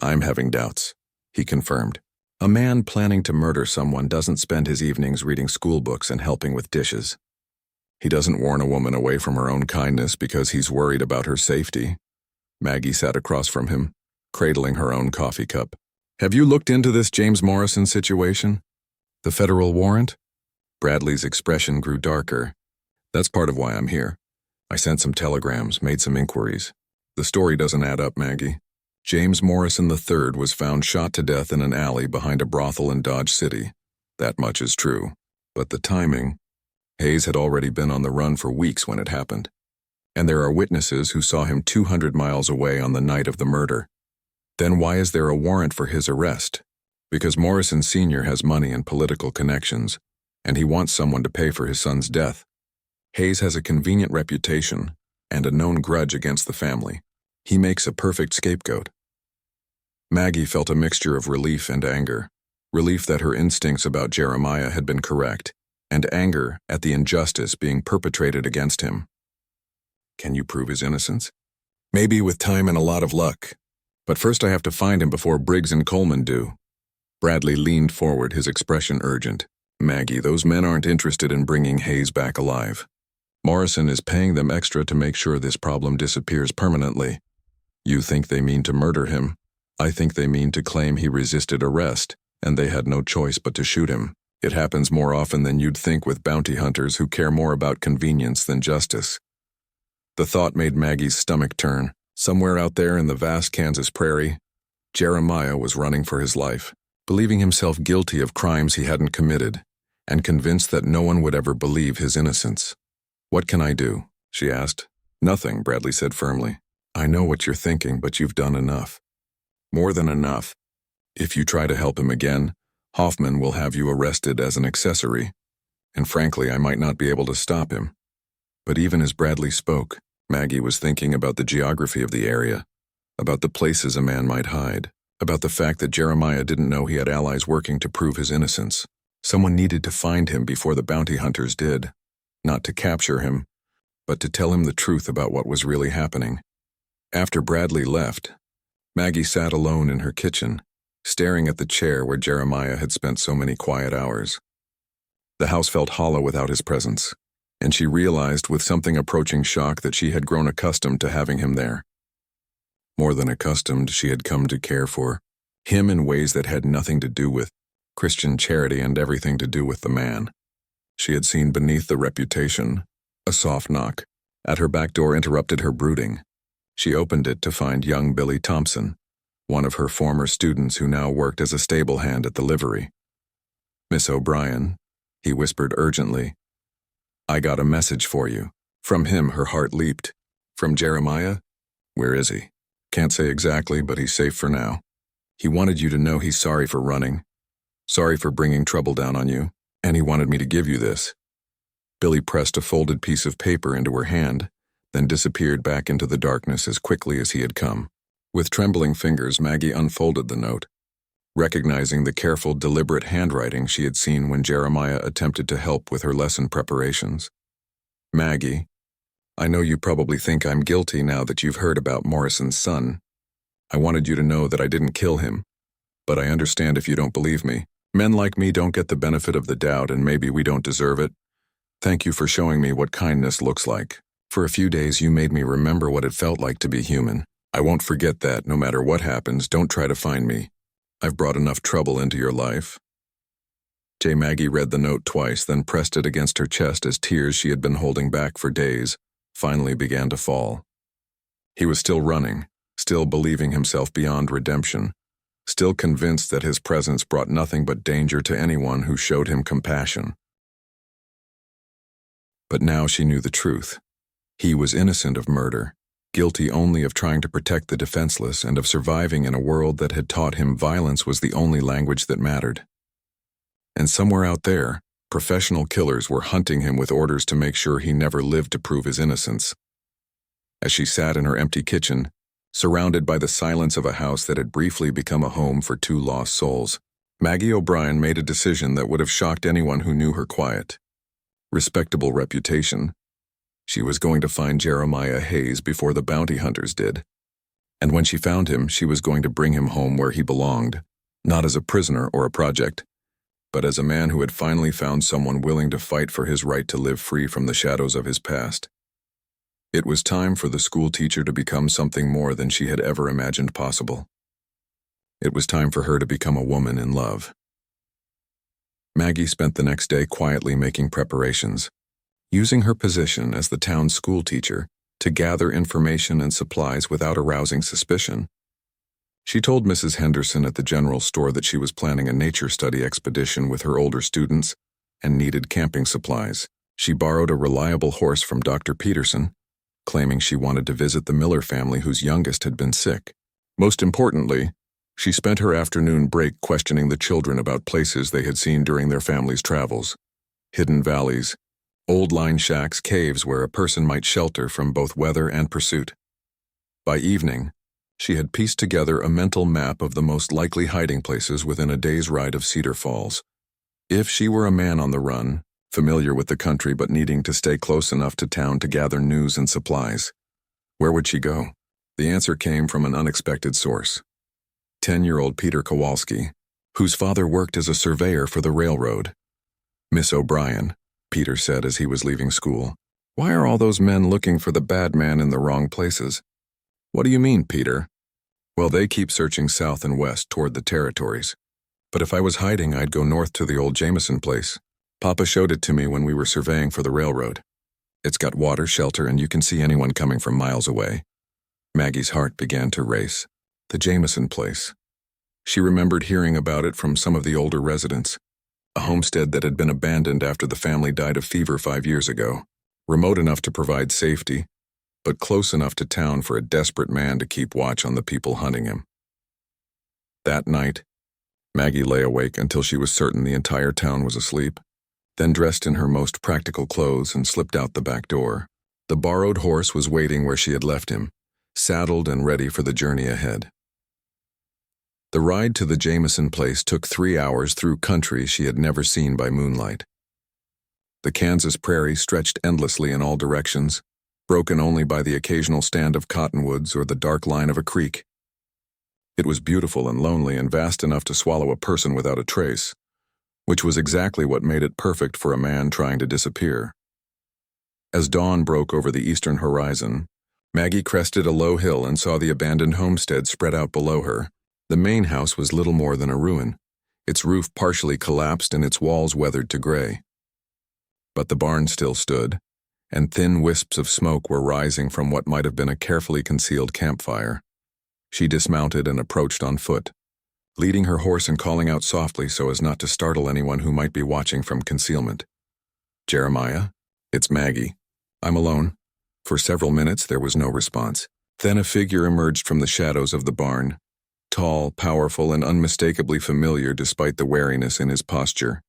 I'm having doubts, he confirmed. A man planning to murder someone doesn't spend his evenings reading school books and helping with dishes. He doesn't warn a woman away from her own kindness because he's worried about her safety. Maggie sat across from him, cradling her own coffee cup. Have you looked into this James Morrison situation? The federal warrant? Bradley's expression grew darker. That's part of why I'm here. I sent some telegrams, made some inquiries. The story doesn't add up, Maggie. James Morrison III was found shot to death in an alley behind a brothel in Dodge City. That much is true. But the timing... Hayes had already been on the run for weeks when it happened. And there are witnesses who saw him 200 miles away on the night of the murder. Then why is there a warrant for his arrest? Because Morrison Sr. has money and political connections, and he wants someone to pay for his son's death. Hayes has a convenient reputation and a known grudge against the family. He makes a perfect scapegoat. Maggie felt a mixture of relief and anger. Relief that her instincts about Jeremiah had been correct, and anger at the injustice being perpetrated against him. Can you prove his innocence? Maybe with time and a lot of luck. But first I have to find him before Briggs and Coleman do. Bradley leaned forward, his expression urgent. Maggie, those men aren't interested in bringing Hayes back alive. Morrison is paying them extra to make sure this problem disappears permanently. You think they mean to murder him. I think they mean to claim he resisted arrest, and they had no choice but to shoot him. It happens more often than you'd think with bounty hunters who care more about convenience than justice. The thought made Maggie's stomach turn. Somewhere out there in the vast Kansas prairie, Jeremiah was running for his life, believing himself guilty of crimes he hadn't committed, and convinced that no one would ever believe his innocence. What can I do? She asked. Nothing, Bradley said firmly. I know what you're thinking, but you've done enough. More than enough. If you try to help him again, Hoffman will have you arrested as an accessory, and frankly, I might not be able to stop him. But even as Bradley spoke, Maggie was thinking about the geography of the area, about the places a man might hide, about the fact that Jeremiah didn't know he had allies working to prove his innocence. Someone needed to find him before the bounty hunters did, not to capture him, but to tell him the truth about what was really happening. After Bradley left, Maggie sat alone in her kitchen, staring at the chair where Jeremiah had spent so many quiet hours. The house felt hollow without his presence, and she realized with something approaching shock that she had grown accustomed to having him there. More than accustomed, she had come to care for him in ways that had nothing to do with Christian charity and everything to do with the man. She had seen beneath the reputation. A soft knock at her back door interrupted her brooding. She opened it to find young Billy Thompson, one of her former students who now worked as a stable hand at the livery. "Miss O'Brien," he whispered urgently, "I got a message for you." From him, her heart leaped. "From Jeremiah? Where is he?" "Can't say exactly, but he's safe for now. He wanted you to know he's sorry for running, sorry for bringing trouble down on you, and he wanted me to give you this." Billy pressed a folded piece of paper into her hand, then disappeared back into the darkness as quickly as he had come. With trembling fingers, Maggie unfolded the note, recognizing the careful, deliberate handwriting she had seen when Jeremiah attempted to help with her lesson preparations. "Maggie, I know you probably think I'm guilty now that you've heard about Morrison's son. I wanted you to know that I didn't kill him, but I understand if you don't believe me. Men like me don't get the benefit of the doubt, and maybe we don't deserve it. Thank you for showing me what kindness looks like. For a few days you made me remember what it felt like to be human. I won't forget that. No matter what happens, don't try to find me. I've brought enough trouble into your life." Maggie read the note twice, then pressed it against her chest as tears she had been holding back for days finally began to fall. He was still running, still believing himself beyond redemption, still convinced that his presence brought nothing but danger to anyone who showed him compassion. But now she knew the truth. He was innocent of murder, guilty only of trying to protect the defenseless and of surviving in a world that had taught him violence was the only language that mattered. And somewhere out there, professional killers were hunting him with orders to make sure he never lived to prove his innocence. As she sat in her empty kitchen, surrounded by the silence of a house that had briefly become a home for two lost souls, Maggie O'Brien made a decision that would have shocked anyone who knew her quiet, respectable reputation. She was going to find Jeremiah Hayes before the bounty hunters did. And when she found him, she was going to bring him home where he belonged, not as a prisoner or a project, but as a man who had finally found someone willing to fight for his right to live free from the shadows of his past. It was time for the school teacher to become something more than she had ever imagined possible. It was time for her to become a woman in love. Maggie spent the next day quietly making preparations, using her position as the town's school teacher to gather information and supplies without arousing suspicion. She told Mrs. Henderson at the general store that she was planning a nature study expedition with her older students and needed camping supplies. She borrowed a reliable horse from Dr. Peterson, claiming she wanted to visit the Miller family whose youngest had been sick. Most importantly, she spent her afternoon break questioning the children about places they had seen during their family's travels. Hidden valleys, old line shacks, caves where a person might shelter from both weather and pursuit. By evening, she had pieced together a mental map of the most likely hiding places within a day's ride of Cedar Falls. If she were a man on the run, familiar with the country but needing to stay close enough to town to gather news and supplies, where would she go? The answer came from an unexpected source. 10-year-old Peter Kowalski, whose father worked as a surveyor for the railroad. "Miss O'Brien," Peter said as he was leaving school, "why are all those men looking for the bad man in the wrong places?" "What do you mean, Peter?" "Well, they keep searching south and west toward the territories. But if I was hiding, I'd go north to the old Jameson place. Papa showed it to me when we were surveying for the railroad. It's got water, shelter, and you can see anyone coming from miles away." Maggie's heart began to race. The Jameson place. She remembered hearing about it from some of the older residents. A homestead that had been abandoned after the family died of fever 5 years ago. Remote enough to provide safety, but close enough to town for a desperate man to keep watch on the people hunting him. That night, Maggie lay awake until she was certain the entire town was asleep, then dressed in her most practical clothes and slipped out the back door. The borrowed horse was waiting where she had left him, saddled and ready for the journey ahead. The ride to the Jameson place took 3 hours through country she had never seen by moonlight. The Kansas prairie stretched endlessly in all directions, broken only by the occasional stand of cottonwoods or the dark line of a creek. It was beautiful and lonely and vast enough to swallow a person without a trace, which was exactly what made it perfect for a man trying to disappear. As dawn broke over the eastern horizon, Maggie crested a low hill and saw the abandoned homestead spread out below her. The main house was little more than a ruin, its roof partially collapsed and its walls weathered to gray. But the barn still stood, and thin wisps of smoke were rising from what might have been a carefully concealed campfire. She dismounted and approached on foot, leading her horse and calling out softly so as not to startle anyone who might be watching from concealment. "Jeremiah, it's Maggie. I'm alone." For several minutes there was no response. Then a figure emerged from the shadows of the barn, tall, powerful, and unmistakably familiar despite the wariness in his posture.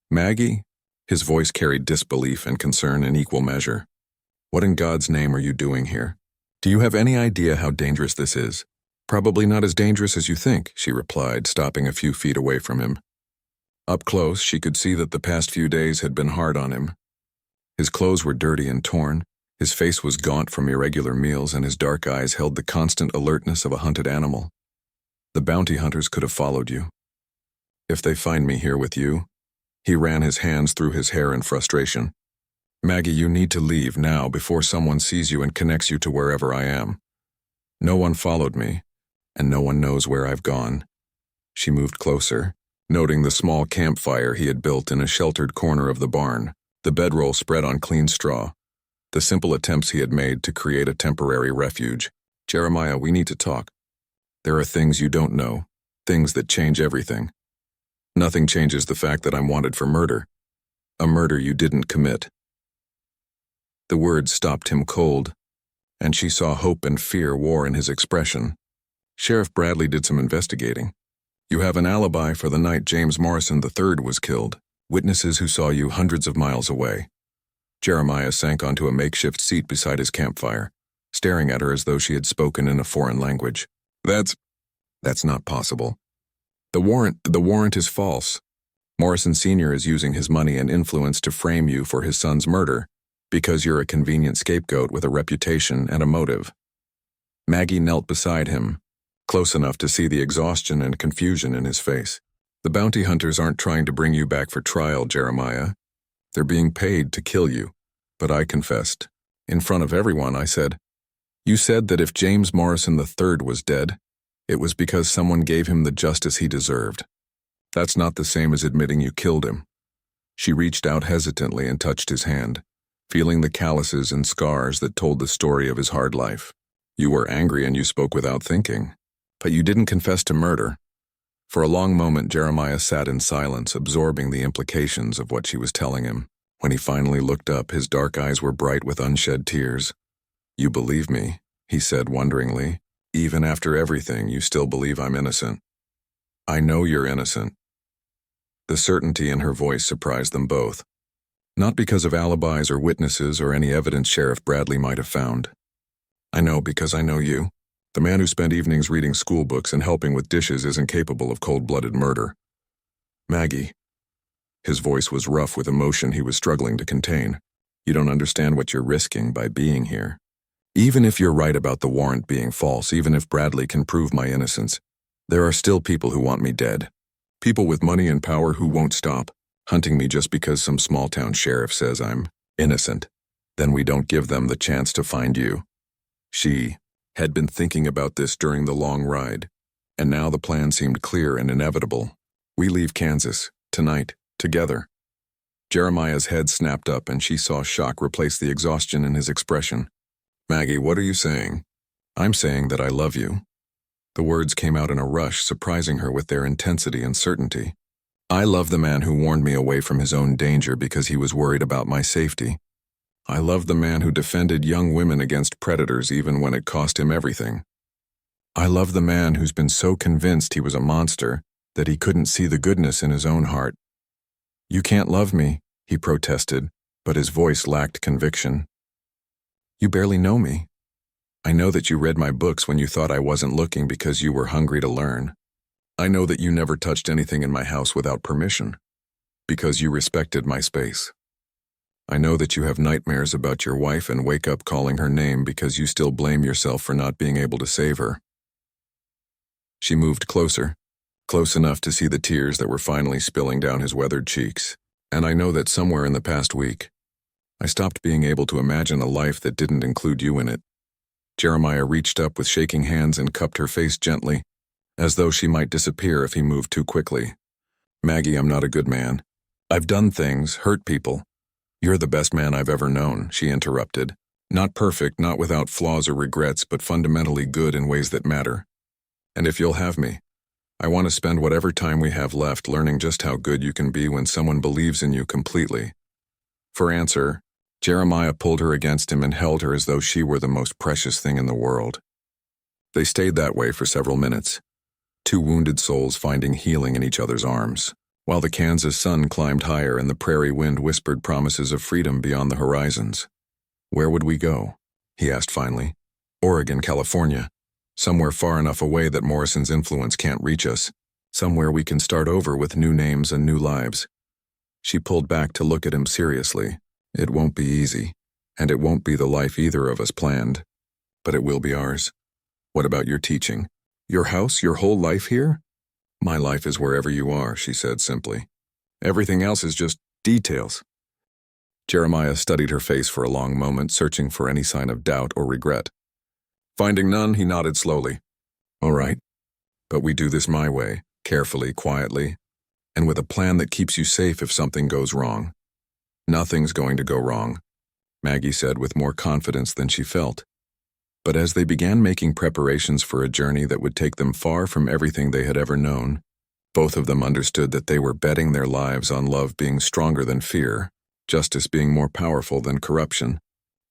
"Maggie?" His voice carried disbelief and concern in equal measure. "What in God's name are you doing here? Do you have any idea how dangerous this is?" "Probably not as dangerous as you think," she replied, stopping a few feet away from him. Up close, she could see that the past few days had been hard on him. His clothes were dirty and torn, his face was gaunt from irregular meals, and his dark eyes held the constant alertness of a hunted animal. "The bounty hunters could have followed you. If they find me here with you..." He ran his hands through his hair in frustration. "Maggie, you need to leave now before someone sees you and connects you to wherever I am. No one followed me, and no one knows where I've gone." She moved closer, noting the small campfire he had built in a sheltered corner of the barn, the bedroll spread on clean straw, the simple attempts he had made to create a temporary refuge. "Jeremiah, we need to talk. There are things you don't know, things that change everything. Nothing changes the fact that I'm wanted for murder. A murder you didn't commit." The words stopped him cold, and she saw hope and fear war in his expression. "Sheriff Bradley did some investigating. You have an alibi for the night James Morrison III was killed, witnesses who saw you hundreds of miles away." Jeremiah sank onto a makeshift seat beside his campfire, staring at her as though she had spoken in a foreign language. That's not possible. The warrant is false. Morrison Sr. is using his money and influence to frame you for his son's murder because you're a convenient scapegoat with a reputation and a motive." Maggie knelt beside him, close enough to see the exhaustion and confusion in his face. "The bounty hunters aren't trying to bring you back for trial, Jeremiah. They're being paid to kill you." But I confessed. In front of everyone, I said, "You said that if James Morrison III was dead, it was because someone gave him the justice he deserved. That's not the same as admitting you killed him." She reached out hesitantly and touched his hand, feeling the calluses and scars that told the story of his hard life. "You were angry and you spoke without thinking. But you didn't confess to murder." For a long moment, Jeremiah sat in silence, absorbing the implications of what she was telling him. When he finally looked up, his dark eyes were bright with unshed tears. "You believe me," he said wonderingly. "Even after everything, you still believe I'm innocent." "I know you're innocent." The certainty in her voice surprised them both. "Not because of alibis or witnesses or any evidence Sheriff Bradley might have found. I know because I know you. The man who spent evenings reading school books and helping with dishes isn't capable of cold-blooded murder. Maggie." His voice was rough with emotion he was struggling to contain. "You don't understand what you're risking by being here. Even if you're right about the warrant being false, even if Bradley can prove my innocence, there are still people who want me dead. People with money and power who won't stop hunting me just because some small-town sheriff says I'm innocent. Then we don't give them the chance to find you." She had been thinking about this during the long ride, and now the plan seemed clear and inevitable. "We leave Kansas, tonight, together." Jeremiah's head snapped up and she saw shock replace the exhaustion in his expression. "Maggie, what are you saying?" "I'm saying that I love you." The words came out in a rush, surprising her with their intensity and certainty. "I love the man who warned me away from his own danger because he was worried about my safety. I love the man who defended young women against predators even when it cost him everything. I love the man who's been so convinced he was a monster that he couldn't see the goodness in his own heart. "You can't love me," he protested, but his voice lacked conviction. "You barely know me. I know that you read my books when you thought I wasn't looking because you were hungry to learn. I know that you never touched anything in my house without permission, because you respected my space. I know that you have nightmares about your wife and wake up calling her name because you still blame yourself for not being able to save her." She moved closer, close enough to see the tears that were finally spilling down his weathered cheeks. "And I know that somewhere in the past week, I stopped being able to imagine a life that didn't include you in it." Jeremiah reached up with shaking hands and cupped her face gently, as though she might disappear if he moved too quickly. "Maggie, I'm not a good man. I've done things, hurt people. You're the best man I've ever known," she interrupted. "Not perfect, not without flaws or regrets, but fundamentally good in ways that matter. And if you'll have me, I want to spend whatever time we have left learning just how good you can be when someone believes in you completely." For answer, Jeremiah pulled her against him and held her as though she were the most precious thing in the world. They stayed that way for several minutes, two wounded souls finding healing in each other's arms, while the Kansas sun climbed higher and the prairie wind whispered promises of freedom beyond the horizons. "Where would we go?" he asked finally. "Oregon, California. Somewhere far enough away that Morrison's influence can't reach us. Somewhere we can start over with new names and new lives." She pulled back to look at him seriously. "It won't be easy, and it won't be the life either of us planned, but it will be ours. What about your teaching? Your house, your whole life here?" "My life is wherever you are," she said simply. "Everything else is just details." Jeremiah studied her face for a long moment, searching for any sign of doubt or regret. Finding none, he nodded slowly. "All right, but we do this my way, carefully, quietly, and with a plan that keeps you safe if something goes wrong." "Nothing's going to go wrong," Maggie said with more confidence than she felt. But as they began making preparations for a journey that would take them far from everything they had ever known, both of them understood that they were betting their lives on love being stronger than fear, justice being more powerful than corruption,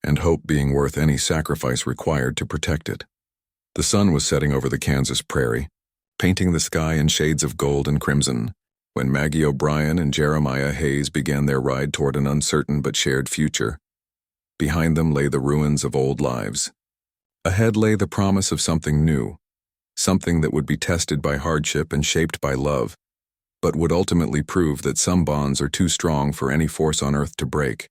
and hope being worth any sacrifice required to protect it. The sun was setting over the Kansas prairie, painting the sky in shades of gold and crimson, when Maggie O'Brien and Jeremiah Hayes began their ride toward an uncertain but shared future. Behind them lay the ruins of old lives. Ahead lay the promise of something new, something that would be tested by hardship and shaped by love, but would ultimately prove that some bonds are too strong for any force on earth to break.